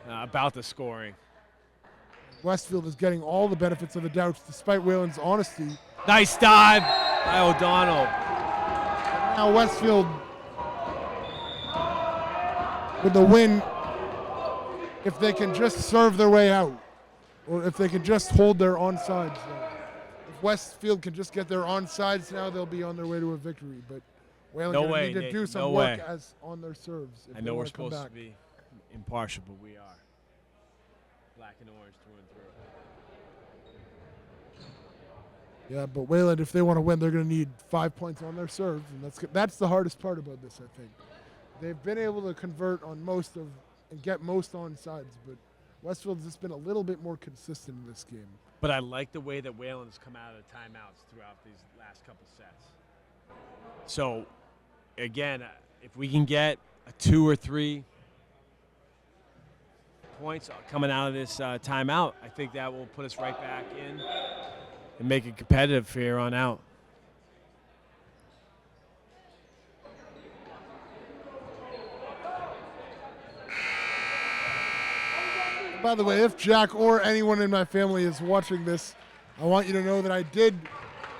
about the scoring. Westfield is getting all the benefits of the doubt, despite Whalen's honesty. Nice dive by O'Donnell. Now Westfield with the win, if they can just serve their way out, or if they can just hold their onside. If Westfield can just get their onsides now, they'll be on their way to a victory. But Whalen No gonna way, need to Nate, do some no work way. as on their serves. If I they know we're wanna come supposed back. to be impartial, but we are. Black and orange through and through. Yeah, but Wayland, if they want to win, they're going to need 5 points on their serve, and that's the hardest part about this, I think. They've been able to convert on most of and get most on sides, but Westfield's just been a little bit more consistent in this game. But I like the way that Whalen's come out of the timeouts throughout these last couple sets. So, again, if we can get a 2 or 3 points coming out of this timeout, I think that will put us right back in and make it competitive here on out. By the way, if Jack or anyone in my family is watching this, I want you to know that I did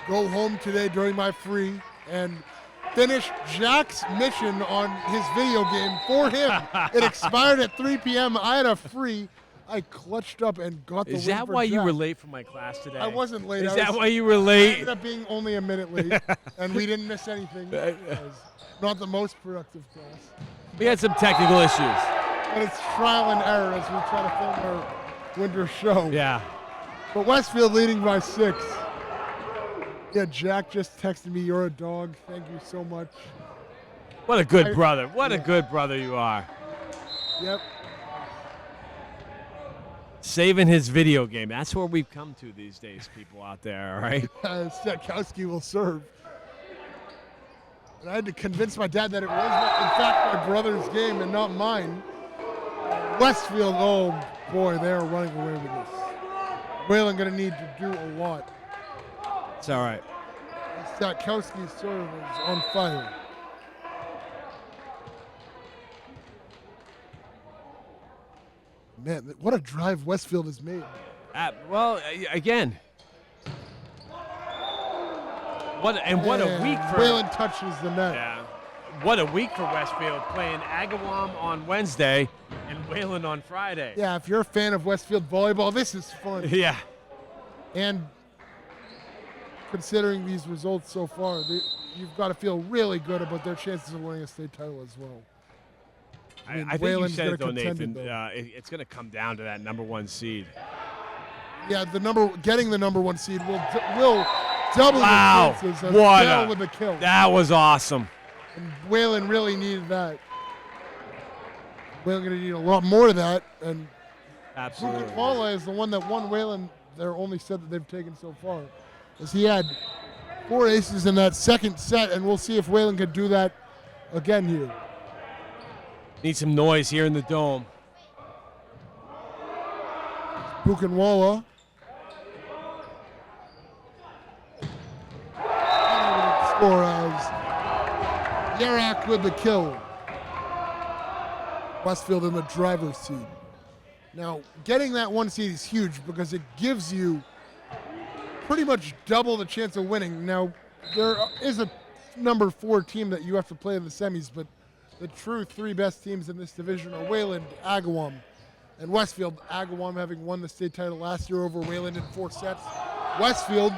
go home today during my free and finish Jack's mission on his video game for him. It expired at 3 p.m. I had a free. I clutched up and got the win Is that for why you Jack. were late for my class today? I wasn't late. Is I that was- why you were I late? ended up being only a minute late, and we didn't miss anything. It was not the most productive class. We had some technical issues. But it's trial and error as we try to film our winter show. Yeah. But Westfield leading by 6. Yeah, Jack just texted me, "You're a dog. Thank you so much." What a good brother. What a good brother you are. Yep. Saving his video game. That's where we've come to these days, people out there, all right? Stakowski will serve. And I had to convince my dad that it was, in fact, my brother's game and not mine. Westfield, oh boy, they are running away with this. Whalen going to need to do a lot. It's all right. Stakowski's serve is on fire. Man, what a drive Westfield has made. Again. What a week for Whalen touches the net. Yeah. What a week for Westfield, playing Agawam on Wednesday and Whalen on Friday. Yeah, if you're a fan of Westfield volleyball, this is fun. Yeah. And considering these results so far, you've got to feel really good about their chances of winning a state title as well. I think Whalen's you said gonna it though, contend Nathan. though. It's going to come down to that #1 seed. Yeah, getting the #1 seed will double Wow. the chances of What Dale a- with the kill. That was awesome. And Whalen really needed that. Whalen going to need a lot more of that. And Absolutely. Paula is the one that won Whalen their only set that they've taken so far. As he had 4 aces in that second set, and we'll see if Whalen can do that again here. Need some noise here in the dome. Buchenwala. Score as Yarak with the kill. Westfield in the driver's seat. Now, getting that 1 seed is huge because it gives you pretty much double the chance of winning. Now, there is a #4 team that you have to play in the semis, but the true 3 best teams in this division are Wayland, Agawam, and Westfield. Agawam having won the state title last year over Wayland in 4 sets. Westfield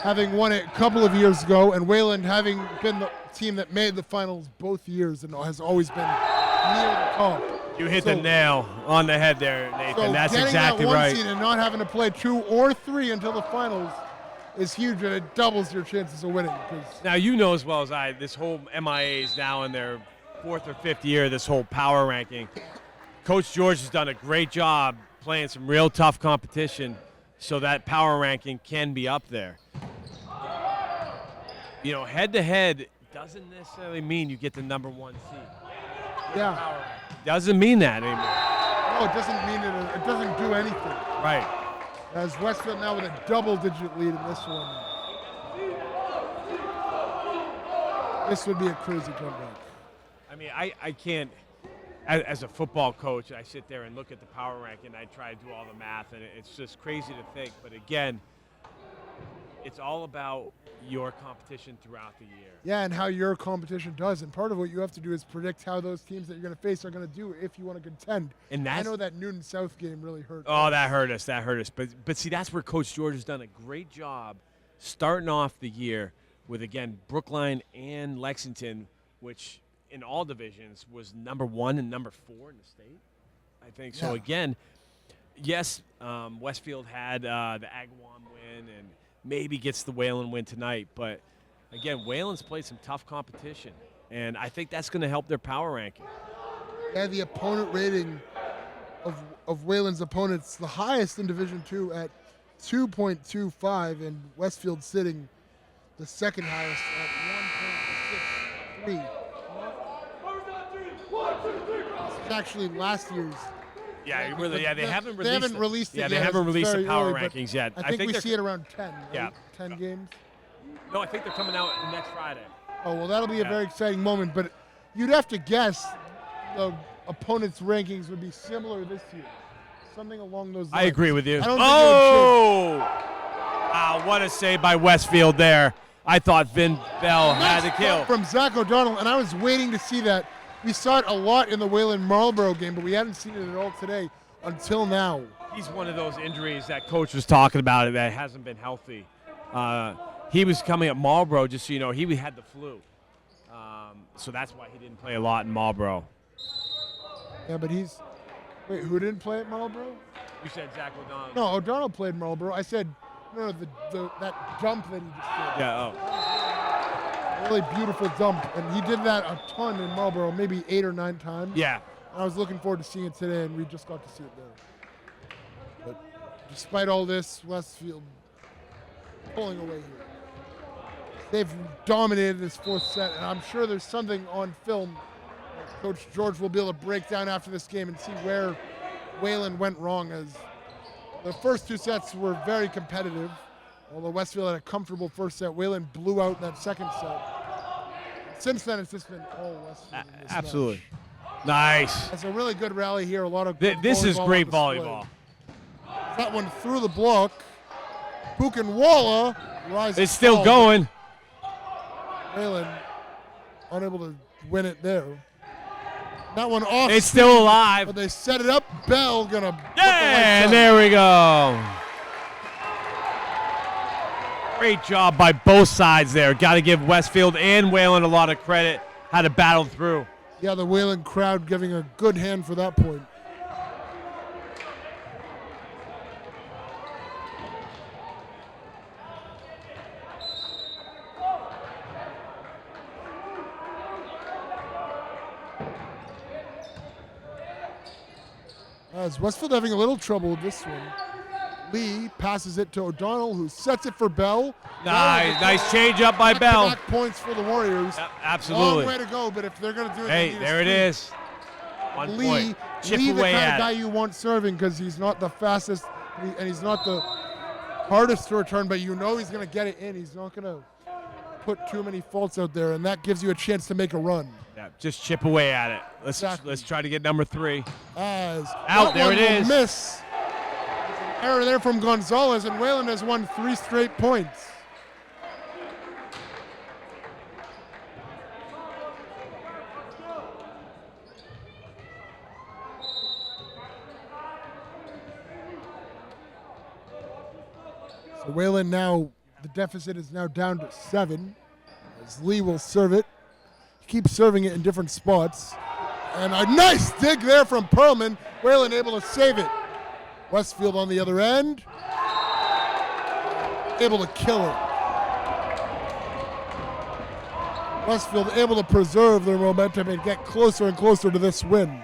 having won it a couple of years ago, and Wayland having been the team that made the finals both years and has always been near the top. You hit the nail on the head there, Nathan. So That's getting exactly that 1 right. seed and not having to play 2 or 3 until the finals is huge, and it doubles your chances of winning. 'Cause Now, you know as well as I, this whole MIA is now in their 4th or 5th year, this whole power ranking. Coach George has done a great job playing some real tough competition so that power ranking can be up there. head-to-head doesn't necessarily mean you get the number 1 seed. Yeah. Doesn't mean that anymore. No, it doesn't mean it. It doesn't do anything. Right. As Westfield now with a double-digit lead in this one. This would be a crazy comeback. I mean, I can't, as a football coach, I sit there and look at the power ranking, I try to do all the math, and it's just crazy to think. But again, it's all about your competition throughout the year. Yeah, and how your competition does. And part of what you have to do is predict how those teams that you're going to face are going to do if you want to contend. And I know that Newton South game really hurt. Oh, that hurt us. But see, that's where Coach George has done a great job starting off the year with, again, Brookline and Lexington, which in all divisions was number 1 and number 4 in the state, I think. So, again, yes, Westfield had the Agawam win and maybe gets the Wayland win tonight. But, again, Wayland's played some tough competition, and I think that's going to help their power ranking. Yeah, the opponent rating of Wayland's opponents, the highest in Division II at 2.25, and Westfield sitting the second highest at 1.63. This is actually last year's. Yeah, really. Yeah, they haven't released. They haven't released it yet. Yeah, they haven't released the power early, rankings yet. I think we see it around 10. Right? Yeah, 10 games. No, I think they're coming out next Friday. Oh well, that'll be a very exciting moment. But you'd have to guess the opponents' rankings would be similar this year, something along those lines. I agree with you. I don't think it would change. Wow, what a save by Westfield there. I thought Vin Bell had to kill. From Zach O'Donnell, and I was waiting to see that. We saw it a lot in the Wayland-Marlboro game, but we hadn't seen it at all today until now. He's one of those injuries that Coach was talking about that hasn't been healthy. He was coming at Marlboro, just so you know, he had the flu. So that's why he didn't play a lot in Marlboro. Yeah, but wait, who didn't play at Marlboro? You said Zach O'Donnell. No, O'Donnell played Marlboro. I said, no, that jump that he just did. Yeah, Really beautiful dump, and he did that a ton in Marlboro, maybe 8 or 9 times. Yeah. I was looking forward to seeing it today, and we just got to see it there. But despite all this, Westfield pulling away here. They've dominated this 4th set, and I'm sure there's something on film that Coach George will be able to break down after this game and see where Wayland went wrong, as the first 2 sets were very competitive. Although Westfield had a comfortable first set, Wayland blew out in that second set. Since then, it's just been all Westfield in this absolutely. match. Nice. It's a really good rally here. A lot of This is great volleyball. volleyball. That one through the block. Buchenwalla rises. It's still tall, going. Wayland unable to win it there. That one off. It's still alive. But they set it up. Bell gonna. Yeah, and there we go. Great job by both sides there. Got to give Westfield and Wayland a lot of credit. How to battle through. Yeah, the Wayland crowd giving a good hand for that point. As Westfield having a little trouble with this one. Lee passes it to O'Donnell, who sets it for Bell. Nice change up by Bell. Back points for the Warriors. Absolutely. Long way to go, but if they're going to do it, hey, there it is. 1 Lee, point. Chip Lee, the away kind of at guy it. you want serving because he's not the fastest and he's not the hardest to return, but you know he's going to get it in. He's not going to put too many faults out there, and that gives you a chance to make a run. Yeah, just chip away at it. Exactly. Let's try to get number 3. As out, there it is. Miss. Error there from Gonzalez, and Wayland has won 3 straight points. So Wayland now, the deficit is now down to 7, as Lee will serve it. He keeps serving it in different spots. And a nice dig there from Perlman. Wayland able to save it. Westfield on the other end, able to kill it. Westfield able to preserve their momentum and get closer and closer to this win,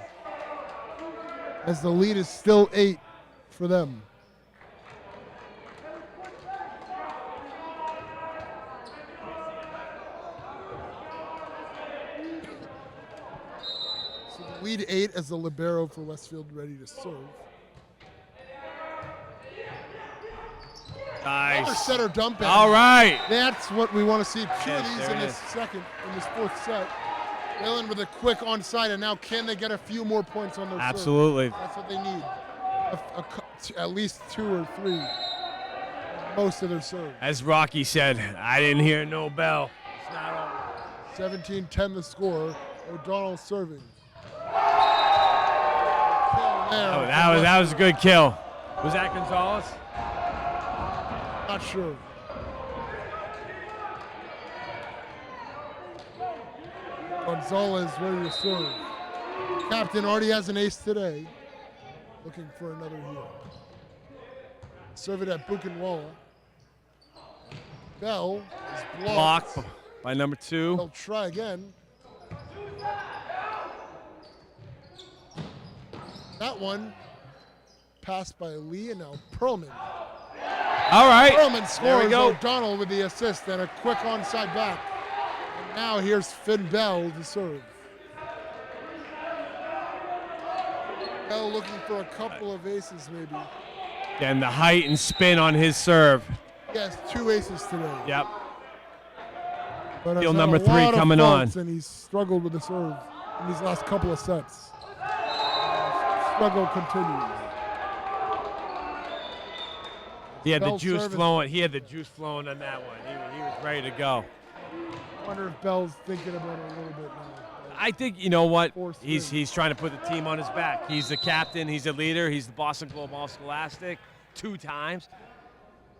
as the lead is still 8 for them. lead 8 as the libero for Westfield ready to serve. Another Nice. setter dump in. All right. That's what we want to see. Two of Yes, these there in it this is. in this fourth set. Whalen with a quick onside, and now can they get a few more points on their serve? Absolutely. That's what they need. At least 2 or 3. Most of their serve. As Rocky said, I didn't hear no bell. It's not over. 17-10 the score. O'Donnell serving. Oh, that was a good kill. Was that Gonzalez? Not sure. Gonzalez ready to serve. Captain already has an ace today. Looking for another here. Serve it at Buchenwald. Bell is blocked. Blocked by number 2. They'll try again. That one passed by Lee, and now Perlman. All right. Perlman There we scores. go. O'Donnell with the assist and a quick onside back. And now here's Finn Bell to serve. Bell looking for a couple of aces maybe. And the height and spin on his serve. He has 2 aces today. Yep. But Field has had number a 3 lot of coming faults, on. And he's struggled with the serve in these last couple of sets. Struggle continues. He had the Bell's juice service. flowing. He had the juice flowing on that one. He was ready to go. I wonder if Bell's thinking about it a little bit now. I think, you know what? Forced He's trying to put the team on his back. He's the captain. He's the leader. He's the Boston Globe All-Scholastic 2 times.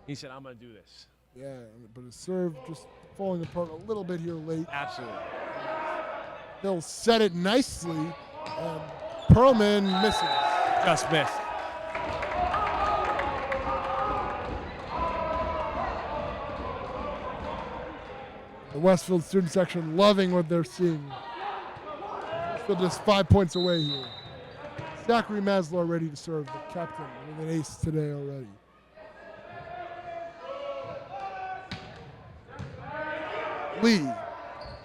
He said, I'm going to do this. Yeah, but his serve just falling apart a little bit here late. Absolutely. He'll set it nicely, and Perlman misses. Just missed. The Westfield student section loving what they're seeing. Westfield just 5 points away here. Zachary Maslow ready to serve, the captain, with an ace today already. Lee,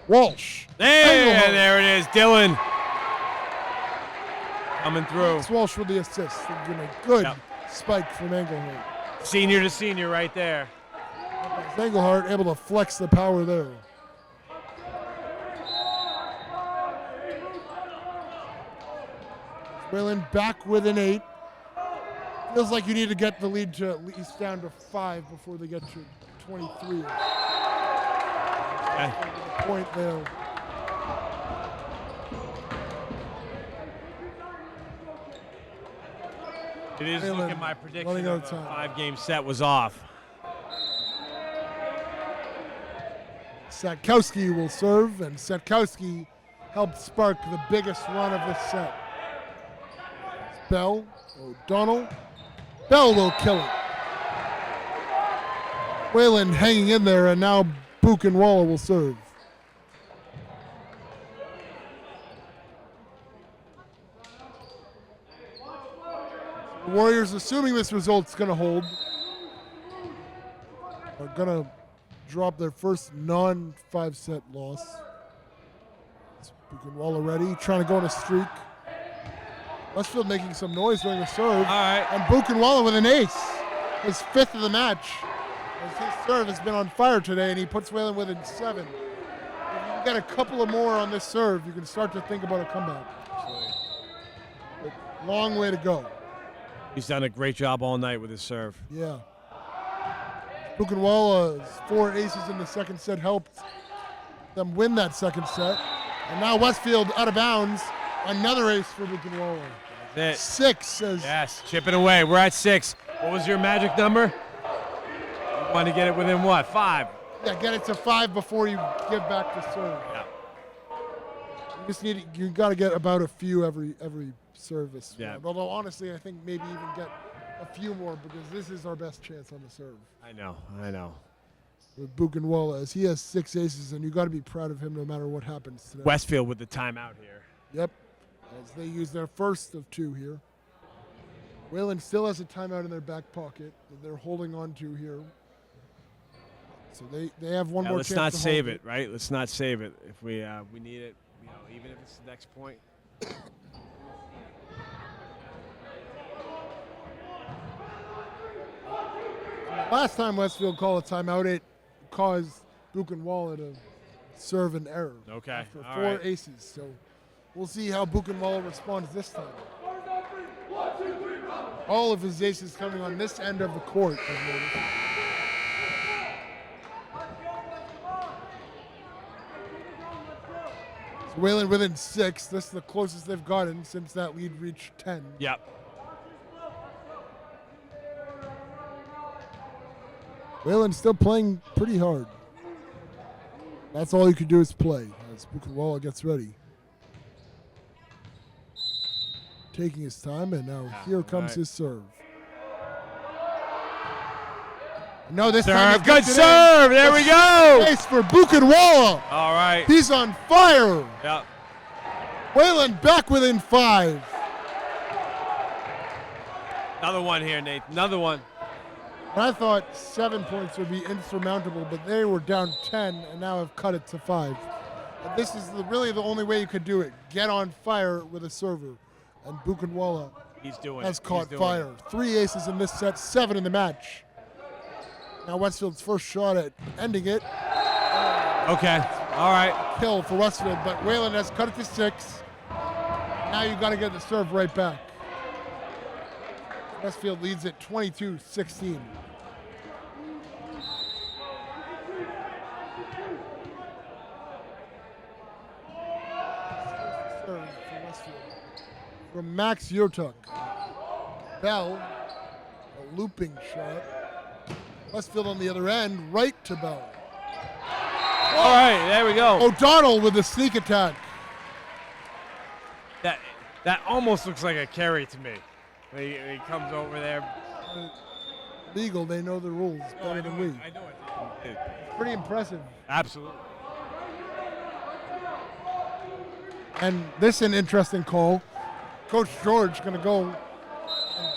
Walsh, Engelhardt. There it is. Dylan coming through. Max Walsh with the assist. And a good Yep. spike from Engelhardt. Senior to senior right there. Engelhardt able to flex the power there. Whalen back with an 8. Feels like you need to get the lead to at least down to 5 before they get to 23. Okay. Point there. It is Whalen looking my prediction running out of of a time. 5-game set was off. Satkowski will serve, and Satkowski helped spark the biggest run of this set. Bell, O'Donnell. Bell will kill it. Whalen hanging in there, and now Buchenwald will serve. The Warriors, assuming this result's going to hold, are going to drop their first non-5 set loss. It's Buchenwald already trying to go on a streak. Westfield making some noise during the serve. All right. And Buchenwald with an ace. His 5th of the match. As his serve has been on fire today, and he puts Whalen within 7. If you can get a couple of more on this serve, you can start to think about a comeback. But long way to go. He's done a great job all night with his serve. Yeah. Buchenwald's 4 aces in the second set helped them win that second set. And now Westfield out of bounds. Another ace for Buchenwald. That's it. 6 says. Yes, chipping away. We're at 6. What was your magic number? You want to get it within what? 5. Yeah, get it to 5 before you give back the serve. Yeah. You got to get about a few every service. Yeah. Round. Although honestly, I think maybe even get a few more because this is our best chance on the serve. I know. With Buchenwald, as he has 6 aces, and you got to be proud of him no matter what happens today. Westfield with the timeout here. Yep. As they use their first of 2 here. Whalen still has a timeout in their back pocket that they're holding on to here. So they have one more Let's chance not to save hold it, right? Let's not save it. If we need it, even if it's the next point. Last time Westfield called a timeout, it caused Buchenwald to serve an error. Okay. After All 4 right. aces. So we'll see how Buchenwald responds this time. All of his aces coming on this end of the court, I've noticed. So Wayland within 6. This is the closest they've gotten since that lead reached 10. Yep. Wayland still playing pretty hard. That's all you can do is play as Buchenwald gets ready. Taking his time, and now here comes his serve. No, this time Serve. Good serve. There we go. Space for Buchenwald. All right. He's on fire. Yep. Wayland back within 5. Another one here, Nate. Another one. And I thought 7 points would be insurmountable, but they were down 10 and now have cut it to 5. And this is really the only way you could do it. Get on fire with a server. And Buchenwald has caught fire. 3 aces in this set, 7 in the match. Now Westfield's first shot at ending it. Okay. All right. Kill for Westfield, but Wayland has cut it to 6. Now you got to get the serve right back. Westfield leads at 22-16. Serve for Westfield. From Max Yurtuk. Bell, a looping shot. Westfield on the other end, right to Bell. All right, there we go. O'Donnell with a sneak attack. That almost looks like a carry to me. When he comes over there. Legal, they know the rules better than we. I know it. Pretty impressive. Absolutely. And this is an interesting call. Coach George going to go and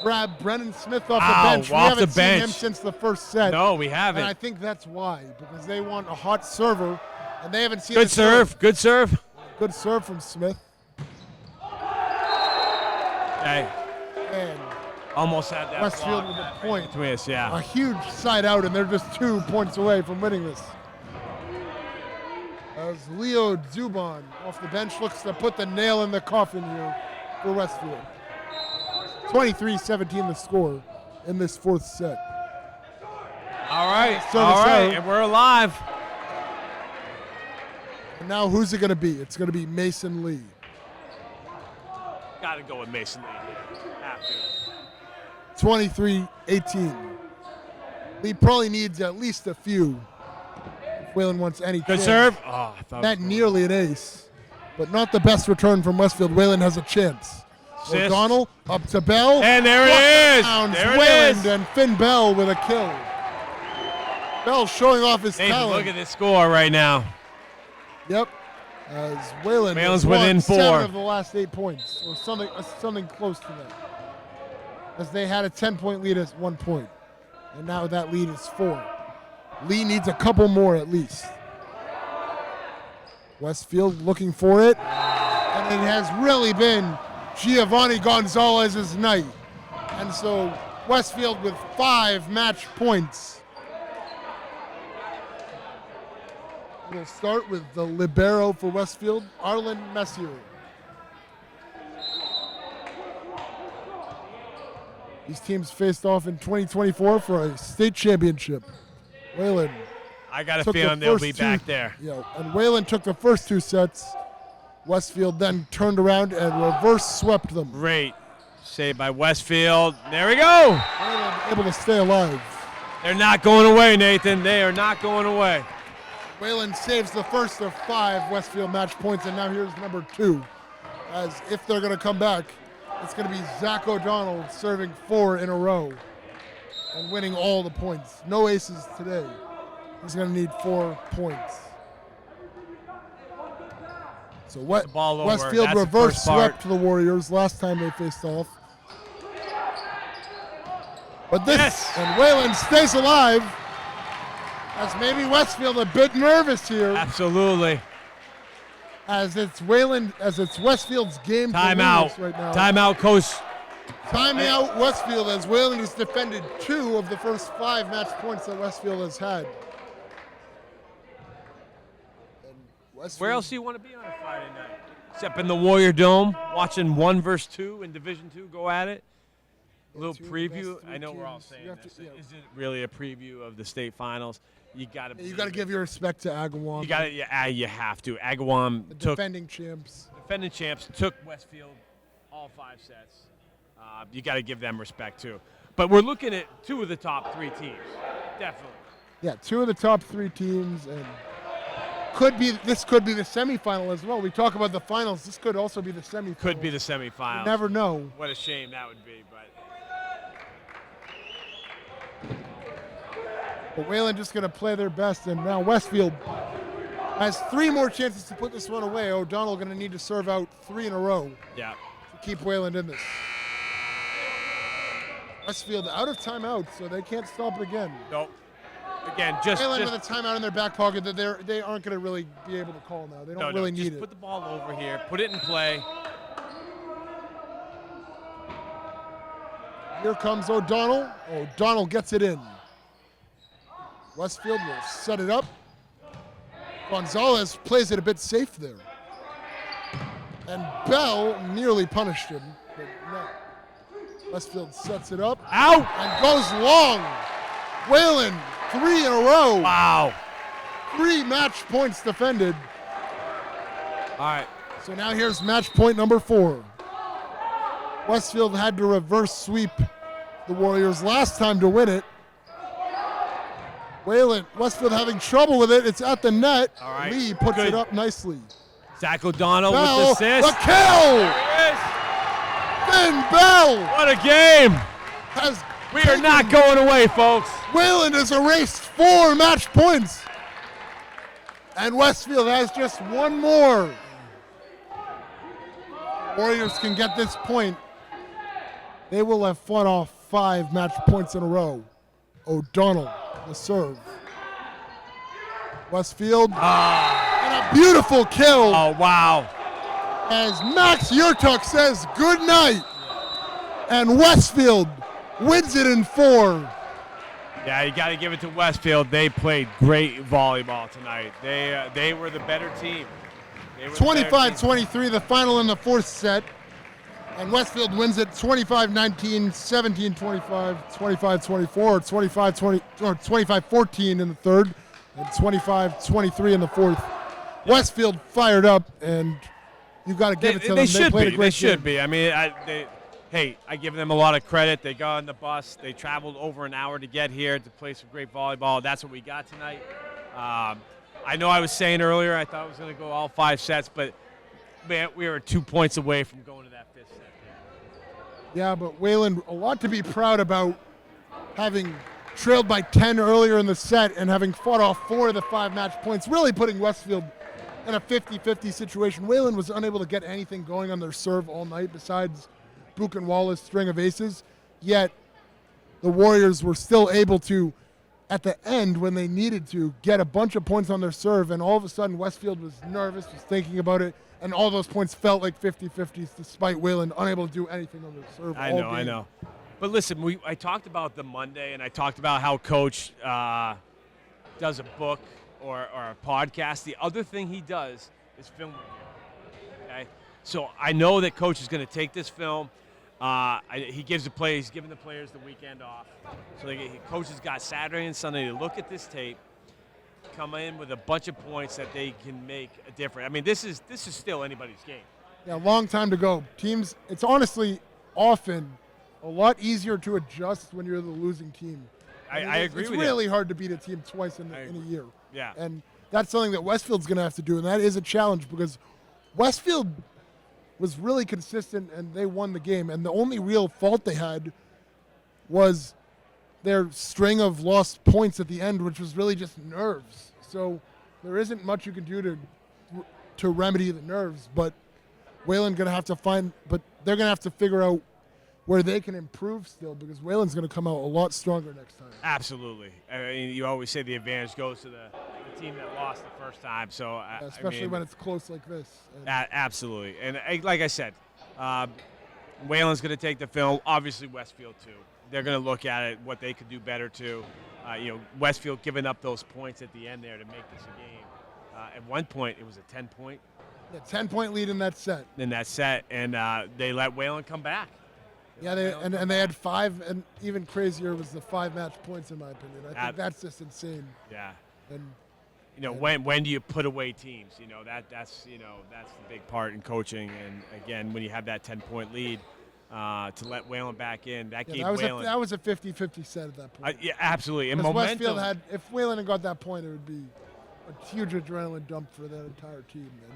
grab Brennan Smith off the bench. We haven't seen him since the first set. No, we haven't. And I think that's why, because they want a hot server, and they haven't seen Good serve. Good serve. Good serve from Smith. Okay. And Almost had that. Westfield block. with a point. Twist, yeah. A huge side out, and they're just 2 points away from winning this. As Leo Zuban off the bench looks to put the nail in the coffin here for Westfield. 23-17 the score in this 4th set. All right. Service All right. error. And we're alive. And now who's it going to be? It's going to be Mason Lee. Got to go with Mason Lee here. Have to. 23-18. Lee probably needs at least a few if Wayland wants any Good chance. serve. Oh, I thought Not nearly an ace, but not the best return from Westfield. Wayland has a chance. Assist. O'Donnell up to Bell. And there it is. There it Wayland is. and Finn Bell with a kill. Bell showing off his Nathan, talent. look at this score right now. Yep. As Wayland's Wayland's within 4. 7 of the last 8 points, or something close to that. As they had a 10-point lead at 1 point, and now that lead is 4. Lee needs a couple more at least. Westfield looking for it, and it has really been Giovanni Gonzalez's night. And so Westfield with 5 match points. We'll start with the libero for Westfield, Arlen Messier. These teams faced off in 2024 for a state championship. Wayland. I got a feeling they'll be back there. Yeah, and Wayland took the first 2 sets. Westfield then turned around and reverse swept them. Great save by Westfield. There we go. Wayland able to stay alive. They're not going away, Nathan. They are not going away. Wayland saves the first of 5 Westfield match points, and now here's number 2. As if they're going to come back, it's going to be Zach O'Donnell serving 4 in a row and winning all the points. No aces today. He's going to need 4 points. So ball over. Westfield That's the reverse first part. swept the Warriors last time they faced off. But this, Yes. and Wayland stays alive. As maybe Westfield a bit nervous here. Absolutely. As it's Westfield's game to Timeout. lose right now. Timeout, Coach. Timeout Westfield, as Wayland has defended 2 of the first 5 match points that Westfield has had. And Westfield, Where else do you want to be on a Friday night? Except in the Warrior Dome, watching 1 versus 2 in Division II go at it. A little 2 of the preview. best 3 I know we're all teams. saying You have this. to- yeah. Is it really a preview of the state finals? You got to. You got to give your respect to Agawam. You got to. Yeah, you have to. Agawam the took defending champs. defending champs, took Westfield all 5 sets. You got to give them respect too. But we're looking at 2 of the top 3 teams, definitely. Yeah, 2 of the top 3 teams, and this could be the semifinal as well. We talk about the finals. This could also be the semifinal. Could be the semifinals. You never know. What a shame that would be, But Wayland just going to play their best, and now Westfield has 3 more chances to put this one away. O'Donnell going to need to serve out 3 in a row yeah. to keep Wayland in this. Westfield out of timeout, so they can't stop it again. Nope. Again, just Wayland with a timeout in their back pocket that they aren't going to really be able to call now. They don't really need just it. put the ball over here, put it in play. Here comes O'Donnell. O'Donnell gets it in. Westfield will set it up. Gonzalez plays it a bit safe there. And Bell nearly punished him, but no. Westfield sets it up. Out! And goes long. Wayland, 3 in a row. Wow. 3 match points defended. All right. So now here's match point number 4. Westfield had to reverse sweep the Warriors last time to win it. Westfield having trouble with it. It's at the net. All right. Lee puts Good. it up nicely. Zach O'Donnell Bell, with the assist. the kill! There he is. Finn Bell What a game. has We are not going away, folks. Wayland has erased 4 match points. And Westfield has just 1 more. Warriors can get this point. They will have fought off 5 match points in a row. O'Donnell, the serve. Westfield, and a beautiful kill Oh, wow. as Max Yurtuk says good night. And Westfield wins it in 4. Yeah, you got to give it to Westfield. They played great volleyball tonight. They were the better team. They were the better team. 25-23, the final in the 4th set. And Westfield wins it 25-19, 17-25, 25-24, or 25-14 in the 3rd, and 25-23 in the 4th. Westfield fired up, and you got to give it to them. They should played be. a great They should game. be. I mean, I give them a lot of credit. They got on the bus. They traveled over an hour to get here to play some great volleyball. That's what we got tonight. I know I was saying earlier I thought it was going to go all 5 sets, but man, we were 2 points away from going to that 5th set. Yeah, but Wayland, a lot to be proud about, having trailed by 10 earlier in the set and having fought off 4 of the 5 match points, really putting Westfield in a 50-50 situation. Wayland was unable to get anything going on their serve all night besides Buchenwald's string of aces, yet the Warriors were still able to, at the end when they needed to, get a bunch of points on their serve, and all of a sudden Westfield was nervous, was thinking about it, and all those points felt like 50-50s despite Wayland unable to do anything on their serve. I know. But listen, I talked about the Monday, and I talked about how Coach does a book or a podcast. The other thing he does is film review. Okay? So I know that Coach is going to take this film. He's giving the players the weekend off. So Coach has got Saturday and Sunday to look at this tape, come in with a bunch of points that they can make a difference. I mean, this is still anybody's game. Yeah, long time to go. Teams, it's honestly often a lot easier to adjust when you're the losing team. I agree with you. It's really hard to beat a team twice in a year. Yeah. And that's something that Westfield's going to have to do, and that is a challenge because Westfield was really consistent and they won the game. And the only real fault they had was their string of lost points at the end, which was really just nerves. So there isn't much you can do to remedy the nerves, but Wayland going to have to but they're going to have to figure out where they can improve still because Wayland's going to come out a lot stronger next time. Absolutely. I mean, you always say the advantage goes to the team that lost the first time. So especially when it's close like this. Absolutely. And like I said, Whalen's going to take the film. Obviously, Westfield too. They're going to look at it, what they could do better too. Westfield giving up those points at the end there to make this a game. At one point, it was a 10-point. Yeah, 10-point lead in that set. And they let Whalen come back. Yeah, they had 5, and even crazier was the 5 match points in my opinion. I think that's just insane. Yeah. And when do you put away teams? That's the big part in coaching. And again, when you have that 10-point lead, to let Whalen back in, that gave Whalen. That was a 50-50 set at that point. Yeah, absolutely. And because momentum. Westfield if Whalen had got that point, it would be a huge adrenaline dump for that entire team. And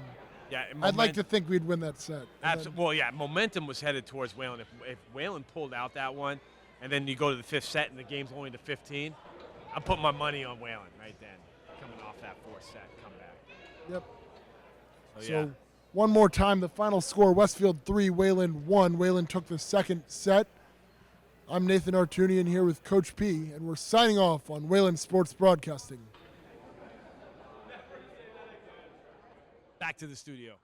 yeah, I'd like to think we'd win that set. Absolutely. Well, yeah, momentum was headed towards Whalen. If Whalen pulled out that one, and then you go to the 5th set and the game's only to 15, I'm putting my money on Whalen right then, coming off that 4th set comeback. Yep. So one more time, the final score: Westfield 3, Whalen 1. Whalen took the 2nd set. I'm Nathan Artunian here with Coach P, and we're signing off on Whalen Sports Broadcasting. Back to the studio.